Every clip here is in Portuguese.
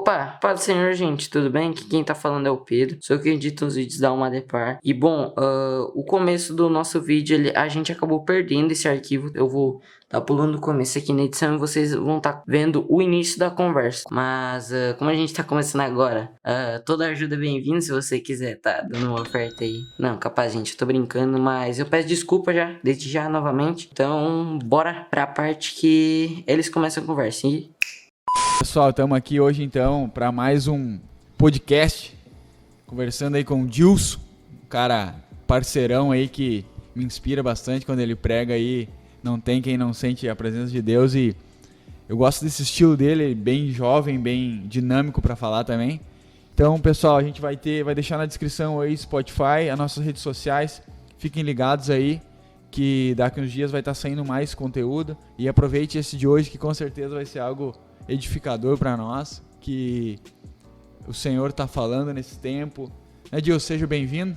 Opa, paz do Senhor, gente, tudo bem? Aqui quem tá falando é o Pedro, sou eu que edito os vídeos da Almadepar. E bom, o começo do nosso vídeo, a gente acabou perdendo esse arquivo. Eu vou tá pulando o começo aqui na edição e vocês vão estar vendo o início da conversa. Mas como a gente tá começando agora, toda ajuda é bem-vinda se você quiser tá dando uma oferta aí. Não, capaz, gente, eu tô brincando, mas eu peço desculpa já, desde já novamente. Então, bora pra parte que eles começam a conversa. E... Pessoal, estamos aqui hoje então para mais um podcast, conversando aí com o Dilson, um cara parceirão aí que me inspira bastante quando ele prega aí, não tem quem não sente a presença de Deus, e eu gosto desse estilo dele, bem jovem, bem dinâmico para falar também. Então, pessoal, a gente vai deixar na descrição aí Spotify, as nossas redes sociais, fiquem ligados aí que daqui uns dias vai estar saindo mais conteúdo, e aproveite esse de hoje que com certeza vai ser algo edificador para nós, que o Senhor está falando nesse tempo. Dilson, seja bem-vindo.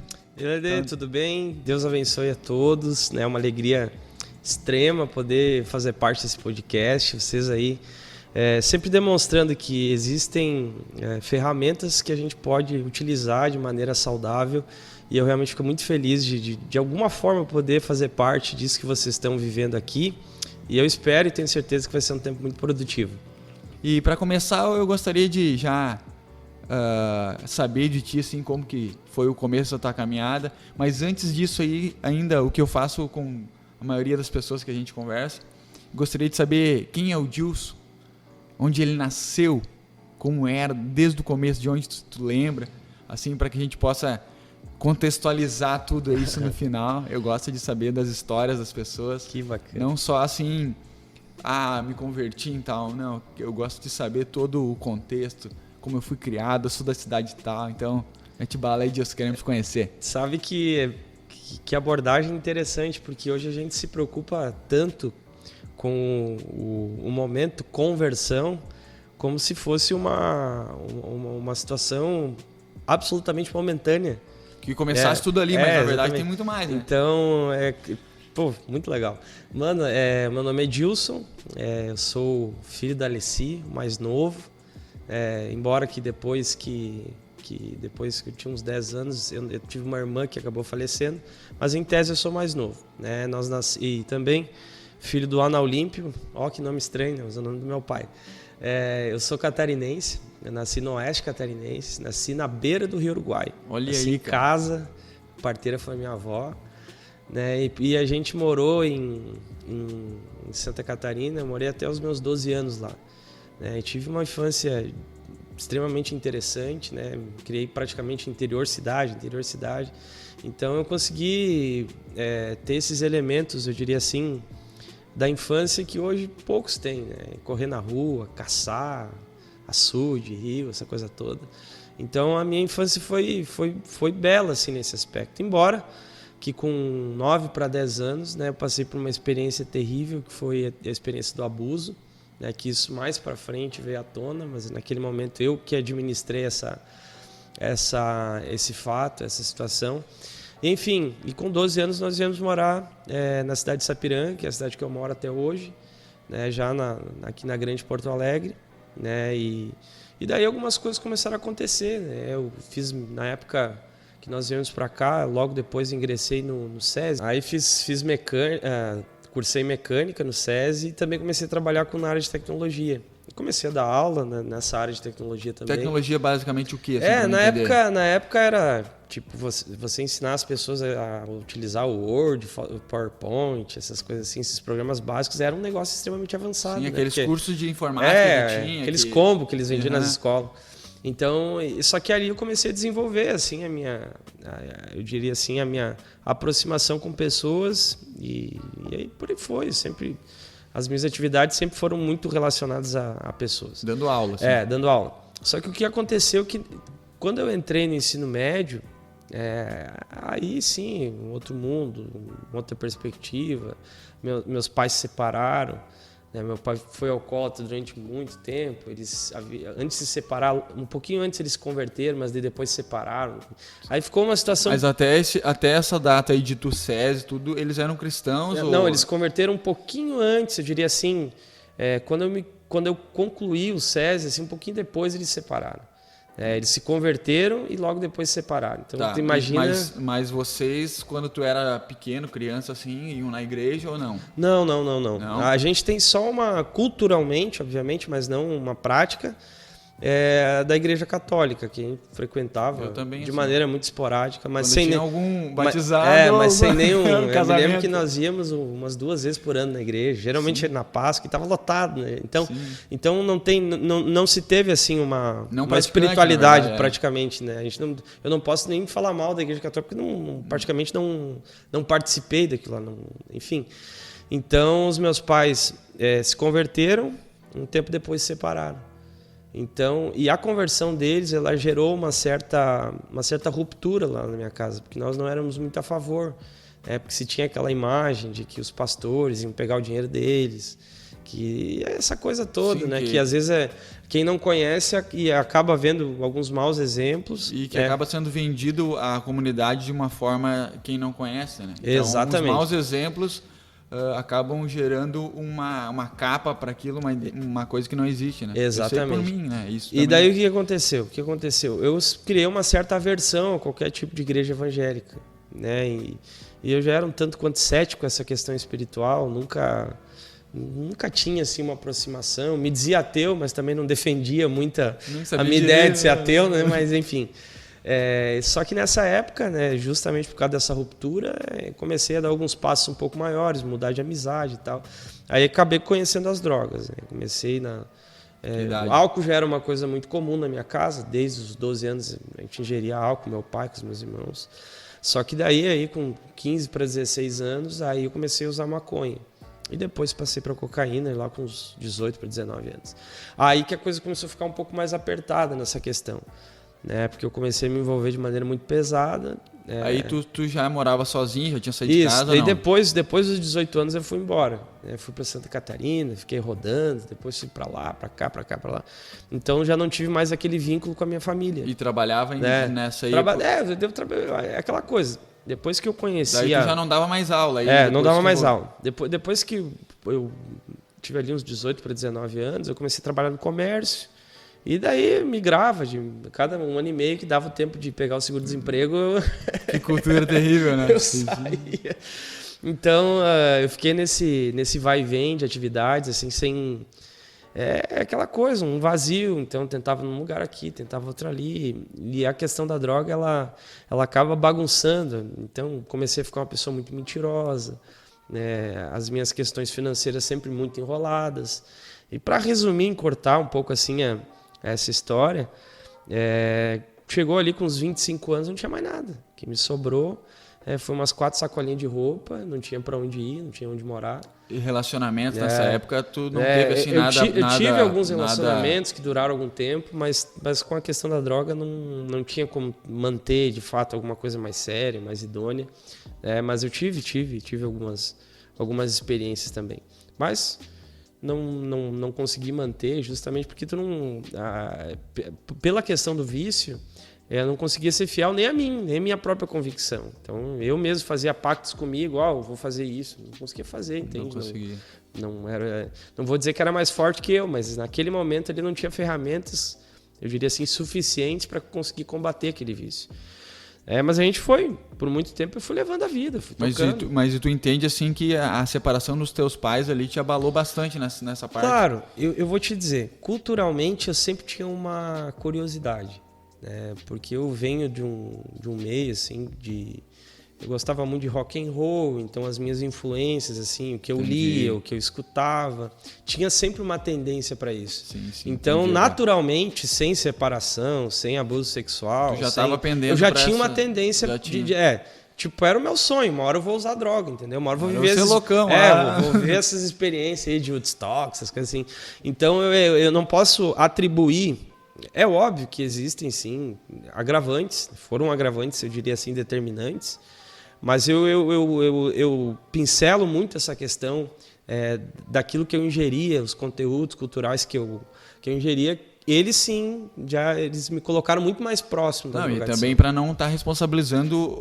Tudo bem? Deus abençoe a todos. É uma alegria extrema poder fazer parte desse podcast. Vocês aí sempre demonstrando que existem ferramentas que a gente pode utilizar de maneira saudável, e eu realmente fico muito feliz de alguma forma poder fazer parte disso que vocês estão vivendo aqui, e eu espero e tenho certeza que vai ser um tempo muito produtivo. E para começar, eu gostaria de já saber de ti assim, como que foi o começo da tua caminhada, mas antes disso aí, ainda o que eu faço com a maioria das pessoas que a gente conversa, gostaria de saber quem é o Dilson, onde ele nasceu, como era, desde o começo, de onde tu lembra, assim, para que a gente possa contextualizar tudo isso no final. Eu gosto de saber das histórias das pessoas. Que bacana. Não só assim... me converti em tal, não, eu gosto de saber todo o contexto, como eu fui criado, eu sou da cidade tal, então, mete bala aí, Deus, queremos conhecer. Sabe que abordagem interessante, porque hoje a gente se preocupa tanto com o momento conversão, como se fosse uma situação absolutamente momentânea. Que começasse tudo ali, mas na verdade exatamente. Tem muito mais, né? Então, muito legal. Mano, meu nome é Dilson, eu sou filho da Alessi, mais novo, embora que depois que eu tinha uns 10 anos, eu tive uma irmã que acabou falecendo, mas em tese eu sou mais novo, né? E também filho do Ana Olímpio, que nome estranho, mas é o nome do meu pai. Eu sou catarinense, eu nasci no oeste catarinense, nasci na beira do Rio Uruguai. Olha nasci aí, em casa, parteira foi minha avó. Né? E a gente morou em Santa Catarina, eu morei até os meus 12 anos lá. Né? E tive uma infância extremamente interessante, né? Criei praticamente interior cidade. Então eu consegui ter esses elementos, eu diria assim, da infância que hoje poucos têm. Né? Correr na rua, caçar, açude, rio, essa coisa toda. Então a minha infância foi bela assim, nesse aspecto, embora... que com 9 para 10 anos, né, eu passei por uma experiência terrível, que foi a experiência do abuso, né, que isso mais para frente veio à tona, mas naquele momento eu que administrei esse fato, essa situação. Enfim, e com 12 anos nós viemos morar na cidade de Sapiranga, que é a cidade que eu moro até hoje, né, já aqui na Grande Porto Alegre, né, e daí algumas coisas começaram a acontecer. Né, eu fiz, na época... que nós viemos para cá, logo depois ingressei no SESI. Aí fiz mecânica, cursei mecânica no SESI e também comecei a trabalhar na área de tecnologia. Comecei a dar aula nessa área de tecnologia também. Tecnologia basicamente o quê? Assim, na época era tipo você ensinar as pessoas a utilizar o Word, o PowerPoint, essas coisas assim, esses programas básicos, era um negócio extremamente avançado. Sim, né? aqueles cursos de informática que tinha. Aqueles combos que eles vendiam nas escolas. Então, só que ali eu comecei a desenvolver assim eu diria assim, a minha aproximação com pessoas e aí por aí foi. As minhas atividades sempre foram muito relacionadas a pessoas. Dando aula. Assim. Dando aula. Só que o que aconteceu que quando eu entrei no ensino médio, aí sim, um outro mundo, uma outra perspectiva. Meus pais se separaram. Meu pai foi alcoólatra durante muito tempo. Antes de se separar, um pouquinho antes eles se converteram, mas depois se separaram. Aí ficou uma situação... Mas até essa data aí de tu SESI, tudo, eles eram cristãos? Não, eles se converteram um pouquinho antes, eu diria assim. Quando eu me quando eu concluí o SESI, assim, um pouquinho depois eles se separaram. Eles se converteram e logo depois se separaram. Então, tu imagina... Mas vocês, quando tu era pequeno, criança, assim, iam na igreja ou não? Não. A gente tem só uma, culturalmente, obviamente, mas não uma prática, da igreja católica, que a gente frequentava também, de maneira muito esporádica. Mas quando sem tinha algum batizado... mas sem nenhum... Eu me casamento. lembro que nós íamos umas 2 vezes por ano na igreja, geralmente na Páscoa, e estava lotado, né? Então não se teve assim uma espiritualidade, verdade, praticamente, né? Eu não posso nem falar mal da igreja católica, porque praticamente não participei daquilo lá, enfim. Então os meus pais se converteram, um tempo depois se separaram. Então, e a conversão deles, ela gerou uma certa ruptura lá na minha casa, porque nós não éramos muito a favor, porque se tinha aquela imagem de que os pastores iam pegar o dinheiro deles, que essa coisa toda, né? Que às vezes quem não conhece e acaba vendo alguns maus exemplos. E que acaba sendo vendido à comunidade de uma forma quem não conhece, né? Então, exatamente. Os maus exemplos acabam gerando uma capa para aquilo, uma coisa que não existe, né? Exatamente. Eu sei por mim, né? Isso e daí o que aconteceu? Eu criei uma certa aversão a qualquer tipo de igreja evangélica, né? E eu já era um tanto quanto cético com essa questão espiritual, nunca tinha assim uma aproximação. Me dizia ateu, mas também não defendia muito a minha ideia de ser ateu, né? Mas enfim. Só que nessa época, né, justamente por causa dessa ruptura, comecei a dar alguns passos um pouco maiores, mudar de amizade e tal. Aí acabei conhecendo as drogas, né? Comecei o álcool já era uma coisa muito comum na minha casa, desde os 12 anos a gente ingeria álcool, meu pai com os meus irmãos. Só que daí aí com 15 para 16 anos, aí eu comecei a usar maconha. E depois passei para cocaína, lá com uns 18 para 19 anos. Aí que a coisa começou a ficar um pouco mais apertada nessa questão, né? Porque eu comecei a me envolver de maneira muito pesada. Aí tu já morava sozinho, já tinha saído de casa? Isso, depois dos 18 anos eu fui embora. Fui para Santa Catarina, fiquei rodando, depois fui para lá, para cá, para lá. Então já não tive mais aquele vínculo com a minha família. E trabalhava nessa aí? Eu devo trabalhar, é aquela coisa. Depois que eu conheci... Daí tu já não dava mais aula? Não dava mais aula. Depois que eu tive ali uns 18 para 19 anos, eu comecei a trabalhar no comércio. E daí migrava, de cada 1 ano e meio que dava o tempo de pegar o seguro-desemprego. Que cultura terrível, né? Eu saía. Então, eu fiquei nesse vai e vem de atividades, assim, sem... aquela coisa, um vazio. Então, tentava num lugar aqui, tentava outro ali. E a questão da droga, ela acaba bagunçando. Então, comecei a ficar uma pessoa muito mentirosa, né? As minhas questões financeiras sempre muito enroladas. E para resumir, encurtar um pouco assim essa história, chegou ali com uns 25 anos, não tinha mais nada. O que me sobrou foi umas 4 sacolinhas de roupa, não tinha para onde ir, não tinha onde morar. E relacionamentos nessa época, tu não teve assim nada... Eu tive alguns relacionamentos que duraram algum tempo, mas com a questão da droga não tinha como manter de fato alguma coisa mais séria, mais idônea. Mas eu tive algumas experiências também. Mas... Não consegui manter, justamente porque pela questão do vício, eu não conseguia ser fiel nem a mim, nem a minha própria convicção. Então, eu mesmo fazia pactos comigo, eu vou fazer isso. Não conseguia fazer, entende? Não conseguia. Não vou dizer que era mais forte que eu, mas naquele momento ele não tinha ferramentas, eu diria assim, suficientes para conseguir combater aquele vício. Mas a gente por muito tempo eu fui levando a vida, fui tocando. Mas tu entende assim que a separação dos teus pais ali te abalou bastante nessa parte? Claro, eu vou te dizer, culturalmente eu sempre tinha uma curiosidade, né? Porque eu venho de um meio assim eu gostava muito de rock and roll, então as minhas influências, assim, o que eu lia, o que eu escutava, tinha sempre uma tendência para isso. Sim, então, naturalmente, sem separação, sem abuso sexual, tu já estava pendendo. Eu já tinha uma tendência era o meu sonho, uma hora eu vou usar droga, entendeu? Uma hora eu vou viver vou viver essas experiências aí de Woodstock, essas coisas assim. Então, eu não posso atribuir. É óbvio que existem, sim, agravantes, foram agravantes, eu diria assim, determinantes. Mas eu pincelo muito essa questão daquilo que eu ingeria, os conteúdos culturais que eu ingeria, eles sim, eles me colocaram muito mais próximo da Não, e drogadição. também para não estar responsabilizando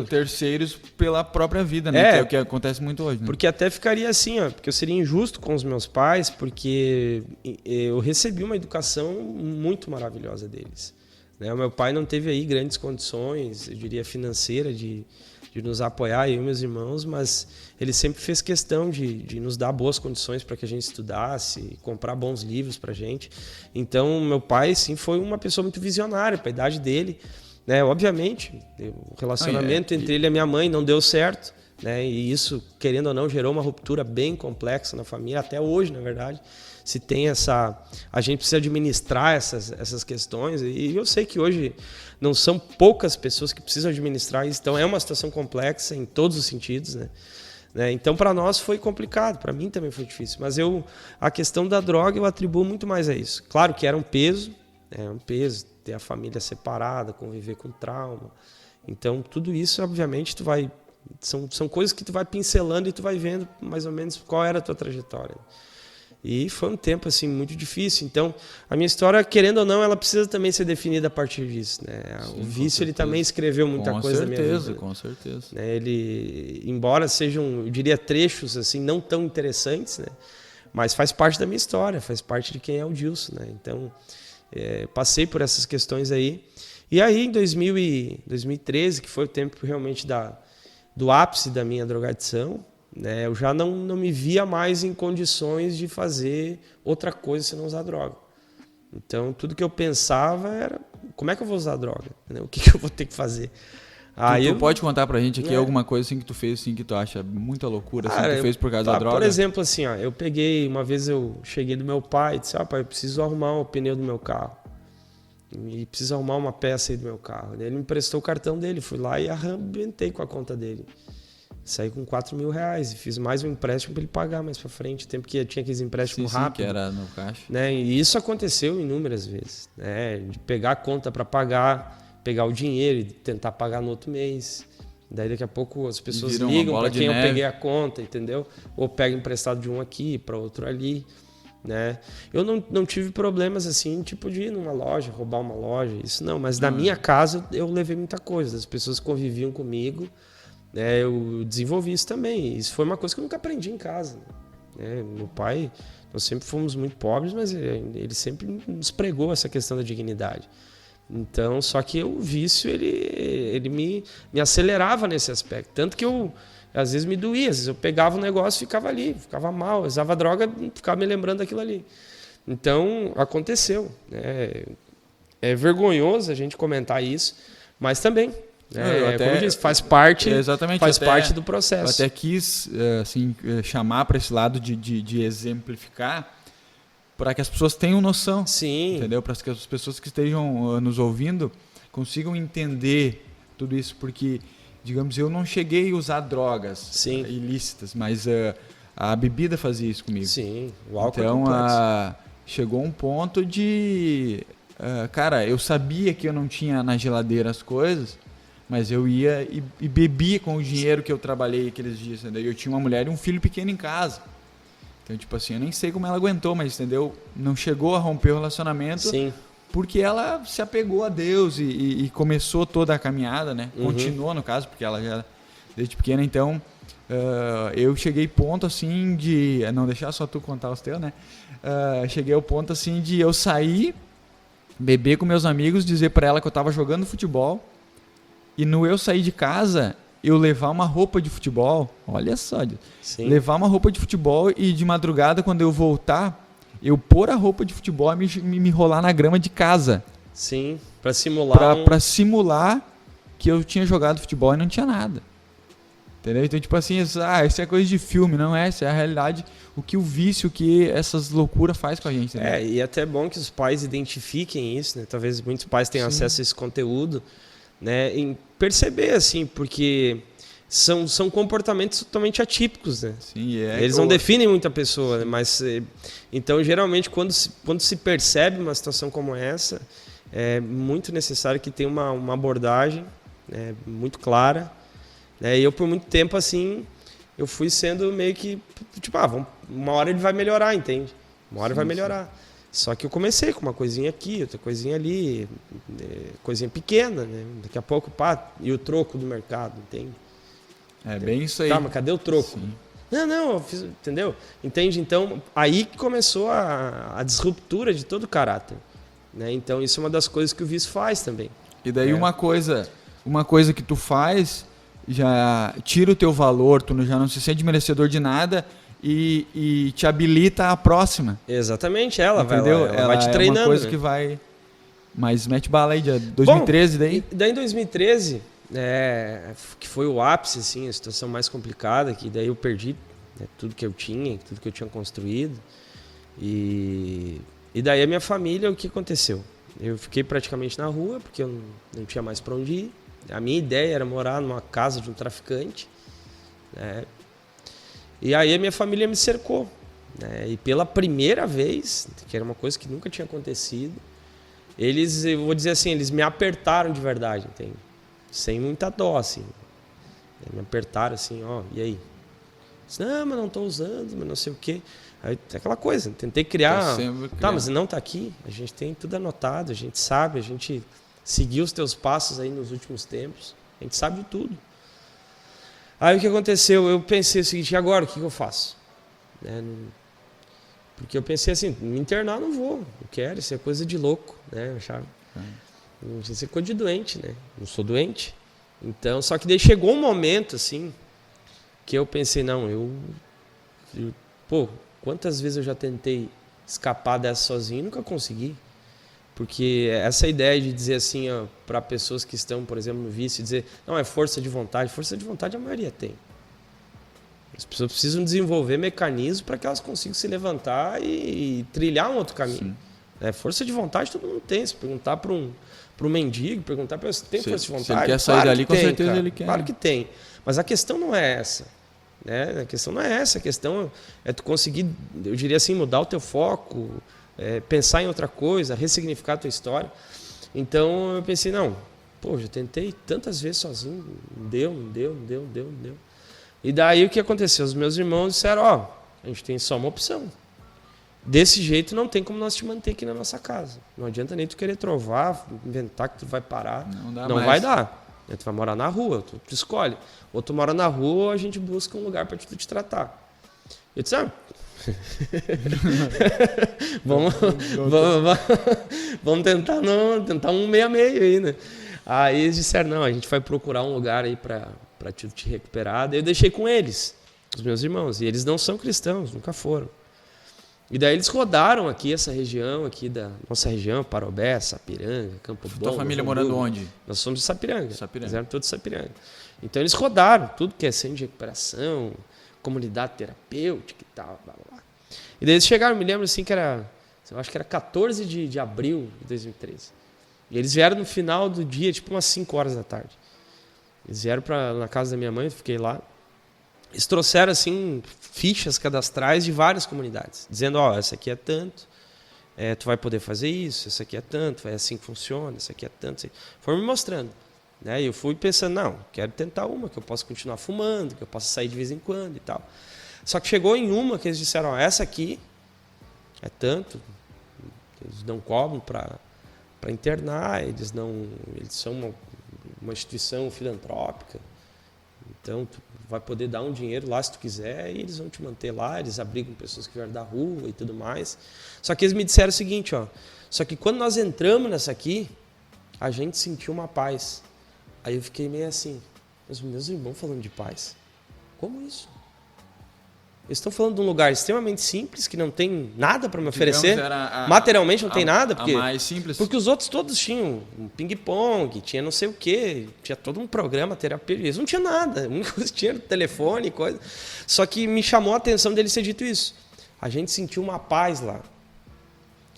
terceiros pela própria vida, né? Que é o que acontece muito hoje, né? Porque até ficaria assim, ó, porque eu seria injusto com os meus pais, porque eu recebi uma educação muito maravilhosa deles. Né? O meu pai não teve aí grandes condições, eu diria financeira, de nos apoiar, eu e meus irmãos, mas ele sempre fez questão de nos dar boas condições para que a gente estudasse, comprar bons livros para a gente. Então, meu pai, sim, foi uma pessoa muito visionária para a idade dele. Né? Obviamente, o relacionamento entre ele e a minha mãe não deu certo, né? E isso, querendo ou não, gerou uma ruptura bem complexa na família, até hoje, na verdade. Se tem a gente precisa administrar essas questões, e eu sei que hoje não são poucas pessoas que precisam administrar isso, então é uma situação complexa em todos os sentidos, né? Então para nós foi complicado, para mim também foi difícil, mas a questão da droga eu atribuo muito mais a isso. Claro que era um peso, ter a família separada, conviver com trauma, então tudo isso obviamente são coisas que tu vai pincelando e tu vai vendo mais ou menos qual era a tua trajetória. E foi um tempo assim muito difícil. Então, a minha história, querendo ou não, ela precisa também ser definida a partir disso, né? Sim, o vício ele também escreveu muita coisa na minha vida. Com certeza. Né? Ele, embora sejam, eu diria, trechos assim não tão interessantes, né? Mas faz parte da minha história, faz parte de quem é o Dilson, né? Então, passei por essas questões aí. E aí, em 2013, que foi o tempo realmente do ápice da minha drogadição, né, eu já não me via mais em condições de fazer outra coisa senão usar droga. Então, tudo que eu pensava era, como é que eu vou usar droga? O que eu vou ter que fazer? Tu pode contar pra gente aqui alguma coisa assim que tu fez assim, que tu acha muita loucura, assim, que tu fez por causa da droga? Por exemplo, assim, ó, uma vez eu cheguei do meu pai e disse, pai, eu preciso arrumar o pneu do meu carro. E preciso arrumar uma peça aí do meu carro. Ele me emprestou o cartão dele, fui lá e arrebentei com a conta dele. Saí com R$4.000 e fiz mais um empréstimo para ele pagar mais para frente. Tempo que tinha aqueles empréstimos rápidos. Que era no caixa. Né? E isso aconteceu inúmeras vezes. Né? De pegar a conta para pagar, pegar o dinheiro e tentar pagar no outro mês. Daí daqui a pouco as pessoas ligam para quem eu peguei a conta, entendeu? Ou pega emprestado de um aqui para outro ali. Né? Eu não tive problemas assim, tipo de ir numa loja, roubar uma loja, isso não. Mas na minha casa eu levei muita coisa. As pessoas que conviviam comigo, eu desenvolvi isso também. Isso foi uma coisa que eu nunca aprendi em casa. Meu pai, nós sempre fomos muito pobres, mas ele sempre nos pregou essa questão da dignidade. Então, só que o vício, ele me acelerava nesse aspecto. Tanto que às vezes me doía, às vezes eu pegava um negócio e ficava ali, ficava mal, eu usava droga e ficava me lembrando daquilo ali. Então, aconteceu. É vergonhoso a gente comentar isso, mas também... como eu disse, faz parte do processo. Eu até quis assim, chamar para esse lado de exemplificar, para que as pessoas tenham noção. Sim. Entendeu? Para que as pessoas que estejam nos ouvindo consigam entender tudo isso, porque, digamos, eu não cheguei a usar drogas ilícitas, mas a bebida fazia isso comigo. Sim, o álcool então, é complexo. Chegou um ponto de... cara, eu sabia que eu não tinha na geladeira as coisas, mas eu ia e bebia com o dinheiro que eu trabalhei aqueles dias, entendeu? Eu tinha uma mulher e um filho pequeno em casa. Então, tipo assim, eu nem sei como ela aguentou, mas, entendeu? Não chegou a romper o relacionamento. Sim. Porque ela se apegou a Deus e começou toda a caminhada, né? Uhum. Continuou, no caso, porque ela já desde pequena. Então, eu cheguei ponto, assim, de... Não deixar só tu contar os teus, né? Cheguei ao ponto, assim, de eu sair, beber com meus amigos, dizer pra ela que eu tava jogando futebol. E no eu sair de casa, eu levar uma roupa de futebol. Olha só. Sim. Levar uma roupa de futebol e de madrugada, quando eu voltar, eu pôr a roupa de futebol e me enrolar na grama de casa. Sim, para simular. Pra simular que eu tinha jogado futebol e não tinha nada. Entendeu? Então, tipo assim, isso é coisa de filme, não é? Isso é a realidade, o que o vício, o que essas loucuras faz com a gente. Entendeu? E é até bom que os pais identifiquem isso, né? Talvez muitos pais tenham acesso a esse conteúdo. Né, em perceber, assim, porque são comportamentos totalmente atípicos, né? Sim, eles não definem muita pessoa, né? Mas então geralmente quando se percebe uma situação como essa, é muito necessário que tenha uma abordagem, né, muito clara, né? E eu por muito tempo assim eu fui sendo meio que tipo, uma hora ele vai melhorar, entende? Uma hora vai melhorar. Só que eu comecei com uma coisinha aqui, outra coisinha ali, coisinha pequena, né? Daqui a pouco, pá, e o troco do mercado, entende? É bem isso aí. Tá, mas cadê o troco? Sim. Não, eu fiz, entendeu? Entende? Então, aí que começou a disruptura de todo o caráter. Né? Então, isso é uma das coisas que o vício faz também. E daí uma coisa que tu faz já tira o teu valor, tu já não se sente merecedor de nada e te habilita à próxima. Exatamente, ela Entendeu? ela vai te treinando. É uma coisa, né? que vai... Mas mete bala aí, 2013 daí? Daí em 2013, que foi o ápice, assim, a situação mais complicada, que daí eu perdi, né, tudo que eu tinha construído. E daí a minha família, o que aconteceu? Eu fiquei praticamente na rua, porque eu não tinha mais para onde ir. A minha ideia era morar numa casa de um traficante, né? E aí a minha família me cercou, né? E pela primeira vez, que era uma coisa que nunca tinha acontecido, eu vou dizer assim, eles me apertaram de verdade, entende? Sem muita dó, assim. Me apertaram assim, ó, e aí? Disse, não, mas não estou usando, mas não sei o quê. Aí aquela coisa, tentei criar. Tá, mas não tá aqui, a gente tem tudo anotado, a gente sabe, a gente seguiu os teus passos aí nos últimos tempos, a gente sabe de tudo. Aí o que aconteceu? Eu pensei o seguinte, e agora o que eu faço? Porque eu pensei assim, me internar não vou, não quero, isso é coisa de louco, né? Eu achava. Não sei se é coisa de doente, né? Não sou doente. Então, só que daí chegou um momento assim que eu pensei, não, quantas vezes eu já tentei escapar dessa sozinho e nunca consegui. Porque essa ideia de dizer assim, para pessoas que estão, por exemplo, no vício, dizer, não, é força de vontade a maioria tem. As pessoas precisam desenvolver mecanismos para que elas consigam se levantar e trilhar um outro caminho. Força de vontade todo mundo tem. Se perguntar para um mendigo, perguntar para ele, tem força de vontade? Se ele quer sair dali, com certeza ele quer. Claro que tem. Mas a questão não é essa. Né? A questão não é essa. A questão é tu conseguir, eu diria assim, mudar o teu foco, pensar em outra coisa, ressignificar a tua história. Então eu pensei, não, já tentei tantas vezes sozinho, não deu. E daí o que aconteceu? Os meus irmãos disseram, a gente tem só uma opção. Desse jeito não tem como nós te manter aqui na nossa casa. Não adianta nem tu querer trovar, inventar que tu vai parar. Não vai dar. Tu vai morar na rua, tu escolhe. Ou tu mora na rua ou a gente busca um lugar para tu te tratar. Eu disse, vamos tentar um meio aí, né? Aí eles disseram, não, a gente vai procurar um lugar aí para te recuperar. Daí eu deixei com eles, os meus irmãos. E eles não são cristãos, nunca foram. E daí eles rodaram aqui, essa região aqui da nossa região, Parobé, Sapiranga, Campo Bom. Tua família morando onde? Nós somos de Sapiranga. Eles eram todos de Sapiranga. Então eles rodaram tudo que é centro de recuperação, comunidade terapêutica e tal. Blá, blá, blá. E daí eles chegaram, me lembro assim que eu acho que era 14 de abril de 2013. E eles vieram no final do dia, tipo umas 5 horas da tarde. Eles vieram na casa da minha mãe, eu fiquei lá. Eles trouxeram assim fichas cadastrais de várias comunidades, dizendo, essa aqui é tanto, tu vai poder fazer isso, essa aqui é tanto, é assim que funciona, essa aqui é tanto. Assim. Foram me mostrando. Né? E eu fui pensando, não, quero tentar uma, que eu possa continuar fumando, que eu possa sair de vez em quando e tal. Só que chegou em uma que eles disseram, essa aqui é tanto, eles não cobram para internar, eles são uma instituição filantrópica, então tu vai poder dar um dinheiro lá se tu quiser e eles vão te manter lá, eles abrigam pessoas que vieram da rua e tudo mais. Só que eles me disseram o seguinte, só que quando nós entramos nessa aqui, a gente sentiu uma paz. Aí eu fiquei meio assim, os meus irmãos falando de paz. Como isso? Eles estão falando de um lugar extremamente simples, que não tem nada para me oferecer. Materialmente não tem nada. Porque, mais simples. Porque os outros todos tinham um ping-pong, tinha não sei o quê, tinha todo um programa terapêutico. Eles não tinham nada. A única coisa que tinha era o telefone e coisa. Só que me chamou a atenção dele ser dito isso. A gente sentiu uma paz lá.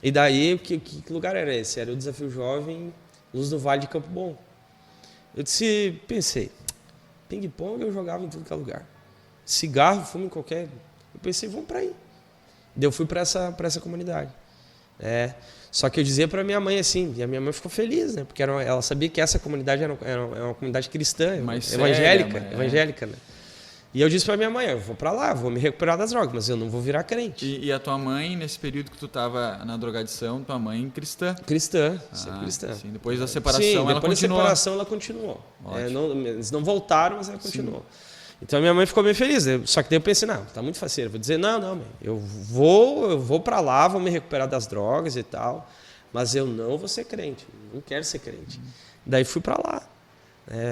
E daí, que lugar era esse? Era o Desafio Jovem, Luz do Vale de Campo Bom. Eu pensei, ping-pong eu jogava em tudo que é lugar. Cigarro, fumo em qualquer... Eu pensei, vamos para aí. Daí eu fui para essa comunidade. Só que eu dizia para minha mãe assim, e a minha mãe ficou feliz, né? Porque ela sabia que essa comunidade era uma comunidade cristã, evangélica, né? E eu disse pra minha mãe, eu vou pra lá, vou me recuperar das drogas, mas eu não vou virar crente. E a tua mãe, nesse período que tu tava na drogadição, tua mãe cristã? Cristã, sempre cristã. Sim, depois da separação Sim, ela depois continuou. da separação ela continuou. Eles não voltaram, mas ela continuou. Então minha mãe ficou bem feliz. Só que daí eu pensei, não, tá muito faceiro. Vou dizer, não, mãe, eu vou pra lá, vou me recuperar das drogas e tal, mas eu não vou ser crente, não quero ser crente. Daí fui pra lá.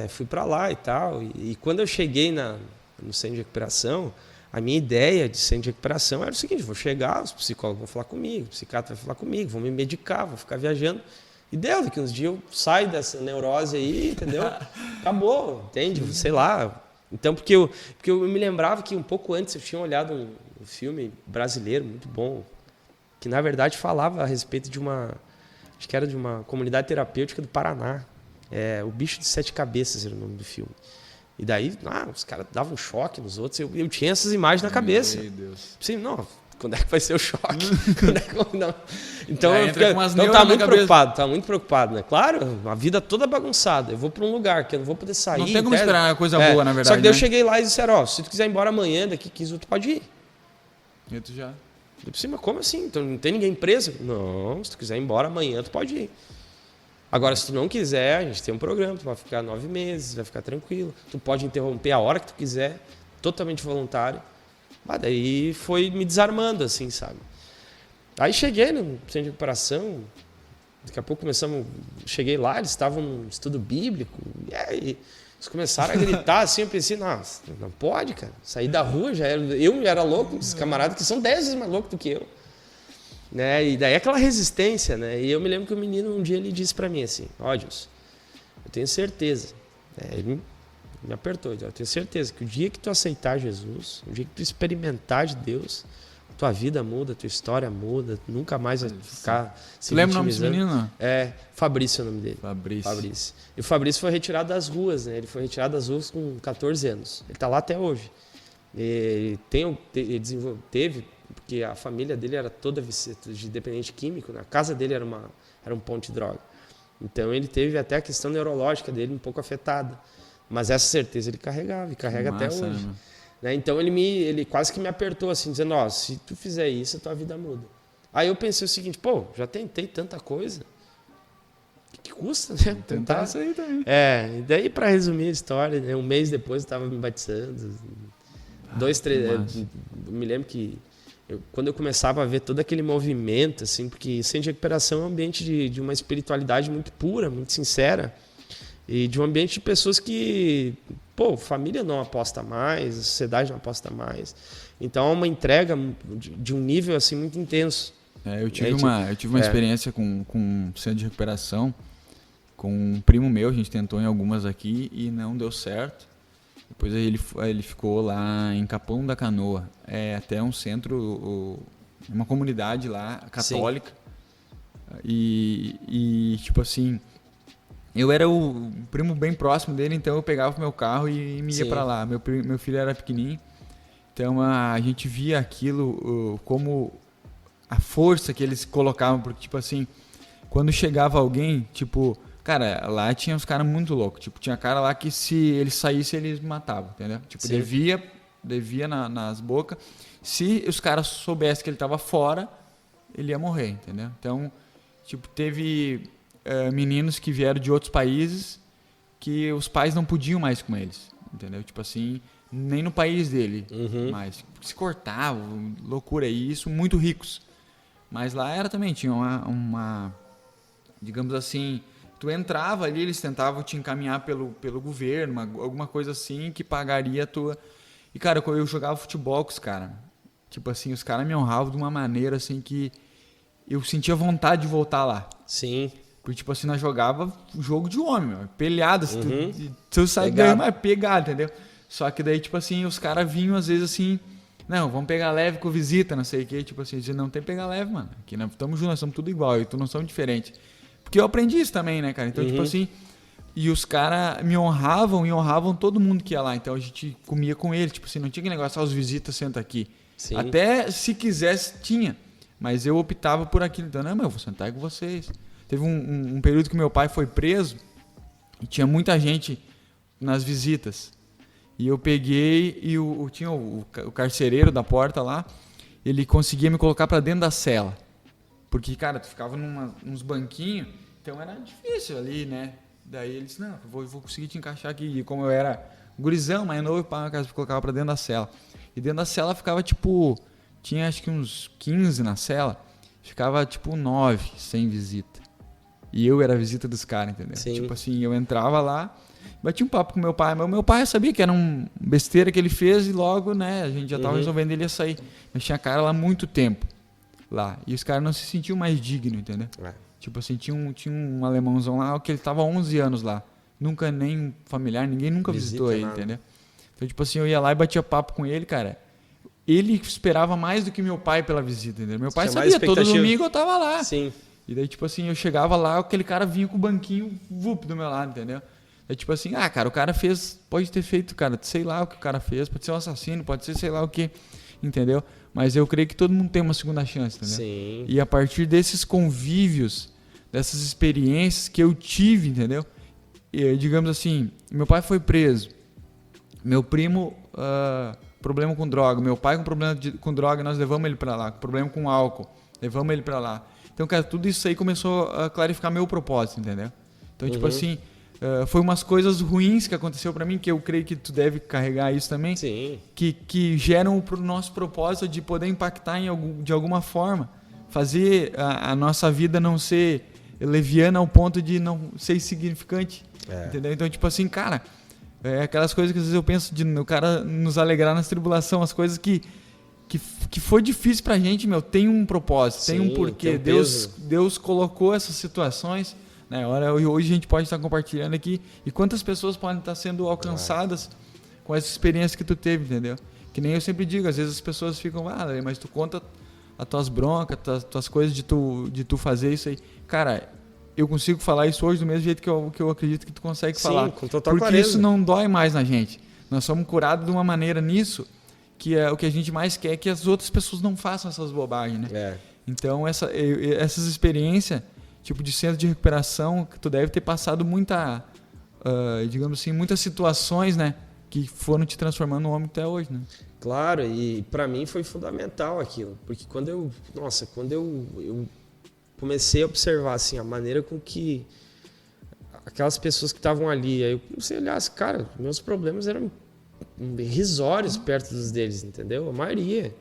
Fui pra lá e tal. E quando eu cheguei no centro de recuperação, a minha ideia de centro de recuperação era o seguinte: vou chegar, os psicólogos vão falar comigo, o psiquiatra vai falar comigo, vão me medicar, vou ficar viajando. E deu, daqui uns dias eu saio dessa neurose aí, entendeu? Acabou, entende? Sei lá. Então, porque eu me lembrava que um pouco antes eu tinha olhado um filme brasileiro muito bom, que na verdade falava a respeito de acho que era de uma comunidade terapêutica do Paraná. O Bicho de Sete Cabeças era o nome do filme. E daí, os caras davam um choque nos outros. Eu tinha essas imagens na cabeça. Meu Deus. Sim, não, quando é que vai ser o choque? Não. Então, tá muito preocupado, né? Claro, a vida toda bagunçada. Eu vou para um lugar que eu não vou poder sair. Não tem como esperar coisa boa, na verdade. Só que daí eu cheguei lá e disseram, se tu quiser ir embora amanhã, daqui 15 tu pode ir. E tu já... Eu disse, mas como assim? Então, não tem ninguém preso? Não, se tu quiser ir embora amanhã, tu pode ir. Agora, se tu não quiser, a gente tem um programa, tu vai ficar 9 meses, vai ficar tranquilo. Tu pode interromper a hora que tu quiser, totalmente voluntário. Mas daí foi me desarmando, assim, sabe? Aí cheguei no centro de recuperação, daqui a pouco cheguei lá, eles estavam num estudo bíblico, e aí eles começaram a gritar, assim, eu pensei, nossa, não pode, cara, sair da rua, eu já era louco, esses camaradas que são 10 vezes mais loucos do que eu. Né? E daí aquela resistência, né? E eu me lembro que o menino um dia ele disse para mim assim, Gilson, eu tenho certeza, ele me apertou, eu tenho certeza que o dia que tu aceitar Jesus, o dia que tu experimentar de Deus, tua vida muda, tua história muda, nunca mais vai ficar se lembra o nome desse menino? Fabrício é o nome dele. Fabrício. E o Fabrício foi retirado das ruas, né? Ele foi retirado das ruas com 14 anos. Ele está lá até hoje. Ele teve, porque a família dele era toda de dependente químico, né? A casa dele era um ponto de droga. Então ele teve até a questão neurológica dele um pouco afetada. Mas essa certeza ele carregava e carrega até hoje. Né? Então ele quase que me apertou assim, dizendo, se tu fizer isso, a tua vida muda. Aí eu pensei o seguinte, já tentei tanta coisa, que custa, né? Tentar isso aí também. E daí para resumir a história, né? Um mês depois eu estava me batizando, 2, 3... Eu me lembro que quando eu começava a ver todo aquele movimento, assim, porque centro de recuperação é um ambiente de uma espiritualidade muito pura, muito sincera, e de um ambiente de pessoas que, família não aposta mais, a sociedade não aposta mais. Então é uma entrega de um nível assim muito intenso. Eu tive uma experiência com um centro de recuperação com um primo meu, a gente tentou em algumas aqui e não deu certo. Depois ele ficou lá em Capão da Canoa, até um centro, uma comunidade lá católica. Sim. E tipo assim, eu era o primo bem próximo dele, então eu pegava o meu carro e me ia para lá. Meu filho era pequenininho, então a gente via aquilo como a força que eles colocavam, porque tipo assim, quando chegava alguém, tipo, cara, lá tinha uns caras muito loucos, tipo, tinha cara lá que se ele saísse, eles matavam, entendeu? Tipo, devia nas bocas. Se os caras soubessem que ele tava fora, ele ia morrer, entendeu? Então, tipo, teve meninos que vieram de outros países que os pais não podiam mais com eles, entendeu? Tipo assim, nem no país dele, mais. Se cortavam, loucura, e isso, muito ricos. Mas lá era também, tinha uma digamos assim, tu entrava ali, eles tentavam te encaminhar pelo governo, alguma coisa assim, que pagaria a tua... E, cara, eu jogava futebol com os caras. Tipo assim, os caras me honravam de uma maneira, assim, que eu sentia vontade de voltar lá. Sim. Porque, tipo assim, nós jogava jogo de homem, pelhado. Se eu sair ganhando, mas pegado, entendeu? Só que daí, tipo assim, os caras vinham, às vezes, assim... Não, vamos pegar leve com visita, não sei o quê. Tipo assim, não tem que pegar leve, mano. Aqui nós estamos juntos, nós somos tudo igual. E tu não somos diferentes. Porque eu aprendi isso também, né, cara? Então, tipo assim... E os caras me honravam e honravam todo mundo que ia lá. Então, a gente comia com eles. Tipo assim, não tinha que negócio, os visitas, senta aqui. Sim. Até se quisesse, tinha. Mas eu optava por aquilo. Então, não, mas eu vou sentar com vocês. Teve um período que meu pai foi preso. E tinha muita gente nas visitas. E eu peguei e tinha o carcereiro da porta lá, ele conseguia me colocar pra dentro da cela. Porque, cara, tu ficava uns banquinhos, então era difícil ali, né? Daí ele disse, não, eu vou conseguir te encaixar aqui. E como eu era gurizão, mais novo, me colocava pra dentro da cela. E dentro da cela ficava, tipo, tinha acho que uns 15 na cela, ficava, tipo, 9 sem visita. E eu era a visita dos caras, entendeu? Sim. Tipo assim, eu entrava lá, bati um papo com meu pai, mas meu pai sabia que era um besteira que ele fez e logo, né, a gente já tava resolvendo, ele ia sair. Mas tinha cara lá há muito tempo, lá. E os caras não se sentiam mais dignos, entendeu? Tipo assim, tinha um alemãozão lá, que ele tava há 11 anos lá. Nunca nem familiar, ninguém nunca visitou ele, entendeu? Então, tipo assim, eu ia lá e batia papo com ele, cara. Ele esperava mais do que meu pai pela visita, entendeu? Meu pai sabia, todo domingo eu tava lá. Sim. E daí, tipo assim, eu chegava lá, aquele cara vinha com o banquinho vup do meu lado, entendeu? É tipo assim, cara, o cara fez, pode ter feito, cara, sei lá o que o cara fez, pode ser um assassino, pode ser sei lá o que, entendeu? Mas eu creio que todo mundo tem uma segunda chance, entendeu? Sim. E a partir desses convívios, dessas experiências que eu tive, entendeu? E, digamos assim, meu pai foi preso, meu primo, problema com droga, meu pai com problema com droga, nós levamos ele pra lá, com problema com álcool, levamos ele pra lá. Então, cara, tudo isso aí começou a clarificar meu propósito, entendeu? Então, tipo assim, foi umas coisas ruins que aconteceu pra mim, que eu creio que tu deve carregar isso também. Sim. Que geram o nosso propósito de poder impactar de alguma forma. Fazer a nossa vida não ser leviana ao ponto de não ser insignificante. Entendeu? Então, tipo assim, cara, aquelas coisas que às vezes eu penso de o cara nos alegrar nas tribulações, as coisas que foi difícil pra gente, meu, tem um propósito, tem um porquê. Deus colocou essas situações, né? Hoje a gente pode estar compartilhando aqui, e quantas pessoas podem estar sendo alcançadas com essa experiência que tu teve, entendeu? Que nem eu sempre digo, às vezes as pessoas ficam, mas tu conta as tuas broncas, tuas coisas de tu fazer isso aí. Cara, eu consigo falar isso hoje do mesmo jeito que eu acredito que tu consegue falar. Com total porque clareza. Isso não dói mais na gente. Nós somos curados de uma maneira nisso, que é o que a gente mais quer, que as outras pessoas não façam essas bobagens, né? Então, essas experiências, tipo de centro de recuperação, que tu deve ter passado digamos assim, muitas situações, né? Que foram te transformando no homem até hoje, né? Claro, e pra mim foi fundamental aquilo, porque quando eu comecei a observar assim a maneira com que aquelas pessoas que estavam ali, aí eu comecei a olhar assim, cara, meus problemas eram irrisórios perto dos deles, entendeu? A maioria.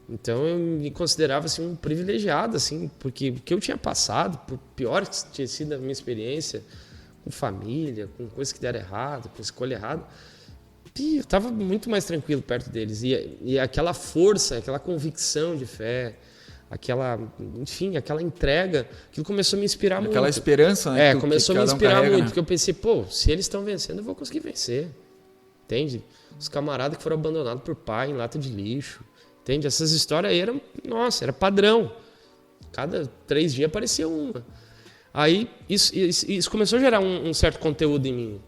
Então eu me considerava assim um privilegiado, assim, porque o que eu tinha passado, por pior que tinha sido a minha experiência com família, com coisas que deram errado, com escolha errada, eu estava muito mais tranquilo perto deles. E aquela força, aquela convicção de fé, aquela entrega, aquilo começou a me inspirar muito. Aquela esperança, né? Começou a me inspirar muito, porque eu pensei, se eles estão vencendo, eu vou conseguir vencer. Entende? Os camaradas que foram abandonados por pai em lata de lixo. Entende? Essas histórias aí era padrão. Cada 3 dias aparecia uma. Aí isso começou a gerar um certo conteúdo em mim.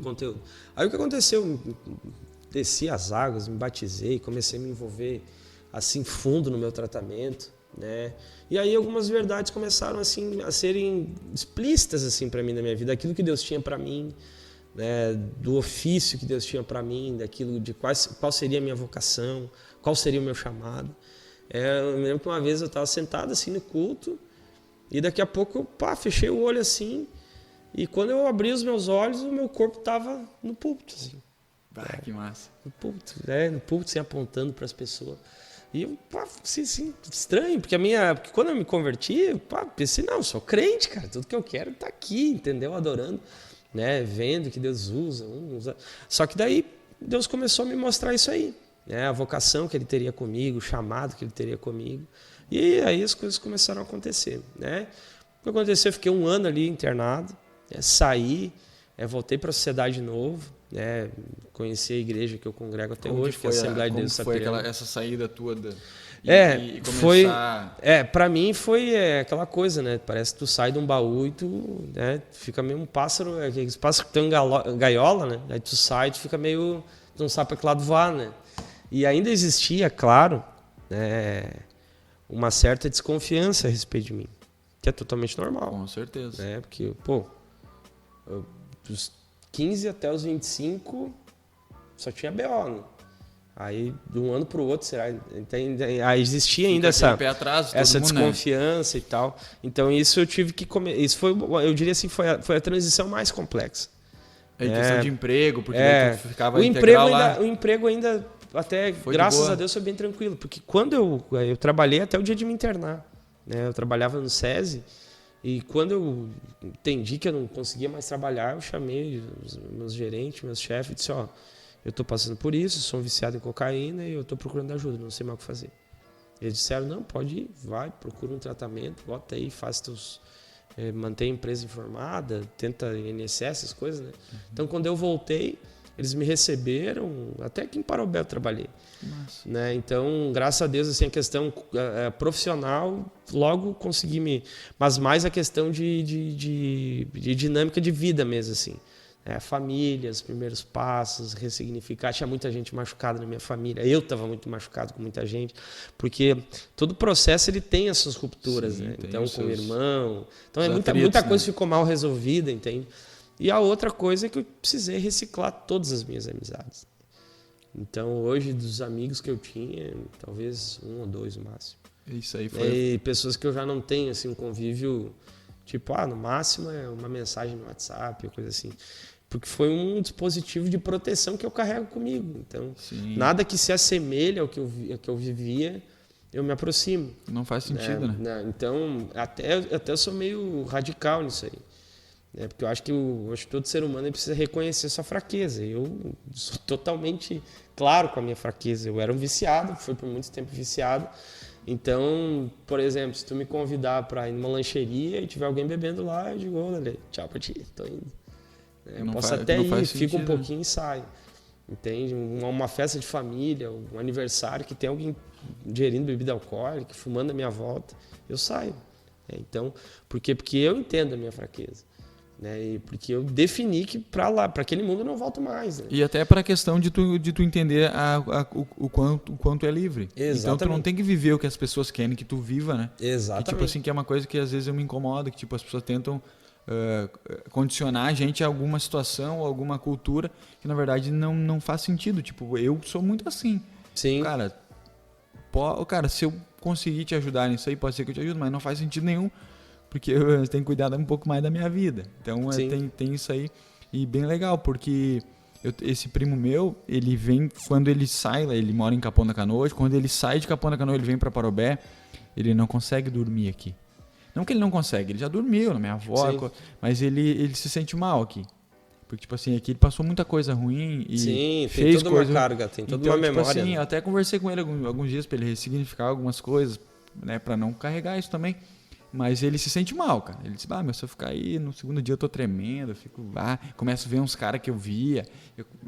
Conteúdo. Aí o que aconteceu? Eu desci as águas, me batizei, comecei a me envolver assim fundo no meu tratamento, né? E aí algumas verdades começaram assim a serem explícitas assim para mim na minha vida, aquilo que Deus tinha para mim, né? Do ofício que Deus tinha para mim, daquilo de qual seria a minha vocação, qual seria o meu chamado. Eu me lembro que uma vez eu estava sentado assim no culto e daqui a pouco eu fechei o olho assim. E quando eu abri os meus olhos, o meu corpo estava no púlpito, assim. Que massa. No púlpito, assim, apontando para as pessoas. E eu, assim, estranho, porque quando eu me converti, eu pensei, não, eu sou crente, cara, tudo que eu quero tá aqui, entendeu? Adorando, né? Vendo que Deus usa. Só que daí Deus começou a me mostrar isso aí, né? A vocação que Ele teria comigo, o chamado que Ele teria comigo. E aí as coisas começaram a acontecer, né? O que aconteceu? Eu fiquei 1 ano ali internado. Saí, voltei para a sociedade de novo, né? Conheci a igreja que eu congrego até hoje, que é a Assembleia de Deus Sapiranga. Foi essa saída tua para mim foi aquela coisa, né? Parece que tu sai de um baú e tu, né, fica meio um pássaro, aqueles pássaros que estão em gaiola, né? Aí tu sai e tu fica meio, tu não sabe para que lado voar, né? E ainda existia, claro, né, uma certa desconfiança a respeito de mim, que é totalmente normal. Com certeza. Porque, dos 15 até os 25, só tinha BO, né? Aí, de um ano para o outro, aí existia ainda essa desconfiança, né? E tal. Então, isso eu tive que comer. Isso foi, eu diria assim, foi a transição mais complexa. É questão de emprego, porque daí tu ficava o integral lá. O emprego ainda, até graças a Deus, foi bem tranquilo. Porque quando eu trabalhei até o dia de me internar, né? Eu trabalhava no SESI, e quando eu entendi que eu não conseguia mais trabalhar, eu chamei os meus gerentes, meus chefes, e disse, eu estou passando por isso, sou um viciado em cocaína e eu estou procurando ajuda, não sei mais o que fazer. Eles disseram, não, pode ir, vai, procura um tratamento, bota aí, faz mantém a empresa informada, tenta INSS, essas coisas, né? Então, quando eu voltei, eles me receberam, até aqui em Parobé eu trabalhei. Né? Então, graças a Deus, assim, a questão profissional, logo consegui Mas mais a questão de dinâmica de vida mesmo, assim. Família, os primeiros passos, ressignificar. Tinha muita gente machucada na minha família. Eu estava muito machucado com muita gente, porque todo processo ele tem as suas rupturas. Sim, né? Então, com o irmão. Então, muita coisa ficou mal resolvida, entende? E a outra coisa é que eu precisei reciclar todas as minhas amizades. Então, hoje, dos amigos que eu tinha, talvez 1 ou 2 no máximo. Isso aí foi. E pessoas que eu já não tenho, assim, um convívio, tipo, no máximo é uma mensagem no WhatsApp ou coisa assim. Porque foi um dispositivo de proteção que eu carrego comigo. Então, nada que se assemelhe ao que eu vivia, eu me aproximo. Não faz sentido, né? Então, até eu sou meio radical nisso aí. Porque eu acho que todo ser humano precisa reconhecer sua fraqueza. Eu sou totalmente claro com a minha fraqueza. Eu era um viciado, fui por muito tempo viciado. Então, por exemplo, se tu me convidar para ir numa lancheria e tiver alguém bebendo lá, eu digo, olha, tchau pra ti, tô indo. Eu posso até ir, fico um pouquinho e saio. Entende? Uma festa de família, um aniversário que tem alguém ingerindo bebida alcoólica, fumando à minha volta, eu saio. Então, porque eu entendo a minha fraqueza. Né? E porque eu defini que para aquele mundo eu não volto mais. Né? E até para a questão de tu entender o quanto é livre. Exatamente. Então tu não tem que viver o que as pessoas querem que tu viva, né? Exatamente. Que, tipo assim, que é uma coisa que às vezes eu me incomodo, que tipo as pessoas tentam condicionar a gente a alguma situação ou alguma cultura que na verdade não faz sentido. Tipo, eu sou muito assim. Sim. Cara, se eu conseguir te ajudar nisso aí, pode ser que eu te ajude, mas não faz sentido nenhum, porque eu tenho que cuidar um pouco mais da minha vida. Então tem isso aí. E bem legal, porque esse primo meu, ele vem, quando ele sai, ele mora em Capão da Canoa, quando ele sai de Capão da Canoa, ele vem para Parobé, ele não consegue dormir aqui. Não que ele não consegue, ele já dormiu na minha avó, mas ele se sente mal aqui. Porque, tipo assim, aqui ele passou muita coisa ruim e fez toda uma carga, tem toda uma memória. Tipo assim, né? eu até conversei com ele alguns dias para ele ressignificar algumas coisas, né, para não carregar isso também. Mas ele se sente mal, cara. Ele disse, se eu ficar aí, no segundo dia eu tô tremendo, eu fico lá, começo a ver uns caras que eu via,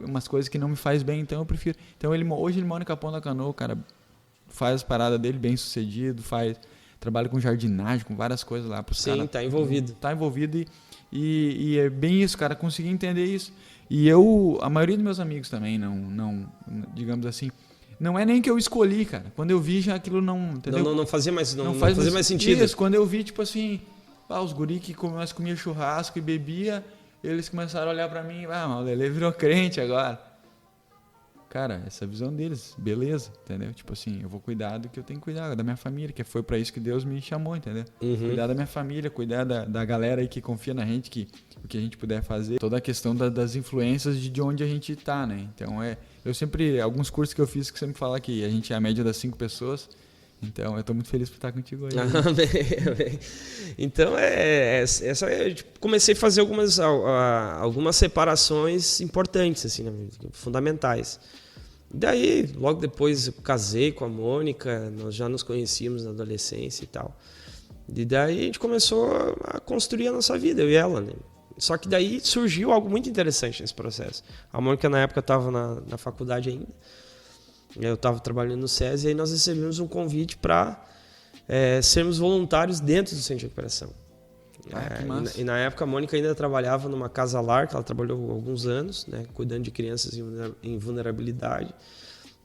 umas coisas que não me faz bem, então eu prefiro. Então hoje ele mora em Capão da Canoa, cara, faz as paradas dele bem sucedido, trabalha com jardinagem, com várias coisas lá pros caras. Sim, tá envolvido. Tá envolvido e é bem isso, cara, consegui entender isso. E a maioria dos meus amigos também não digamos assim, não é nem que eu escolhi, cara. Quando eu vi, já aquilo não... Entendeu? Não fazia mais, não fazia mais sentido. Isso, quando eu vi, tipo assim... os guri que comiam churrasco e bebia, eles começaram a olhar pra mim... o Lelê virou crente agora. Cara, essa visão deles, beleza, entendeu? Tipo assim, eu vou cuidar do que eu tenho que cuidar, da minha família, que foi pra isso que Deus me chamou, entendeu? Cuidar da minha família, cuidar da galera aí que confia na gente, o que a gente puder fazer. Toda a questão das influências de onde a gente tá, né? Então, eu sempre, alguns cursos que eu fiz que sempre fala que a gente é a média das 5 pessoas, então eu tô muito feliz por estar contigo aí. Bem. Então, comecei a fazer algumas separações importantes, assim, né? Fundamentais. Daí, logo depois, eu casei com a Mônica, nós já nos conhecíamos na adolescência e tal. E daí a gente começou a construir a nossa vida, eu e ela, né? Só que daí surgiu algo muito interessante nesse processo. A Mônica, na época, estava na faculdade ainda. Eu estava trabalhando no SESI e aí nós recebemos um convite para sermos voluntários dentro do Centro de Recuperação. Que massa. E na época a Mônica ainda trabalhava numa casa lar, que ela trabalhou alguns anos, né, cuidando de crianças em vulnerabilidade.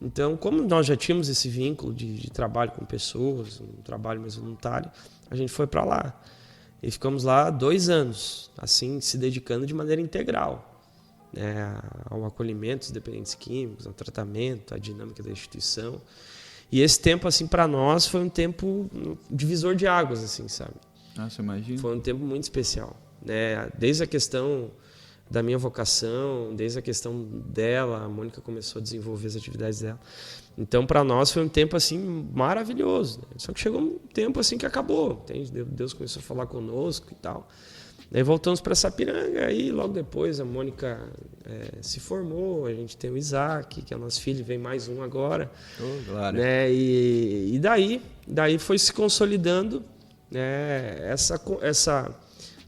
Então, como nós já tínhamos esse vínculo de trabalho com pessoas, um trabalho mais voluntário, a gente foi para lá. E ficamos lá 2 anos, assim, se dedicando de maneira integral. né, ao acolhimento dos dependentes químicos, ao tratamento, à dinâmica da instituição. E esse tempo, assim, para nós foi um tempo divisor de águas, assim, sabe? Nossa, imagina. Foi um tempo muito especial, né? Desde a questão da minha vocação, desde a questão dela, a Mônica começou a desenvolver as atividades dela. Então, para nós foi um tempo assim maravilhoso, né? Só que chegou um tempo assim que acabou, entende? Deus começou a falar conosco e tal. Daí voltamos para Sapiranga, aí logo depois a Mônica se formou, a gente tem o Isaac, que é o nosso filho, vem mais um agora, né? E daí foi se consolidando, né?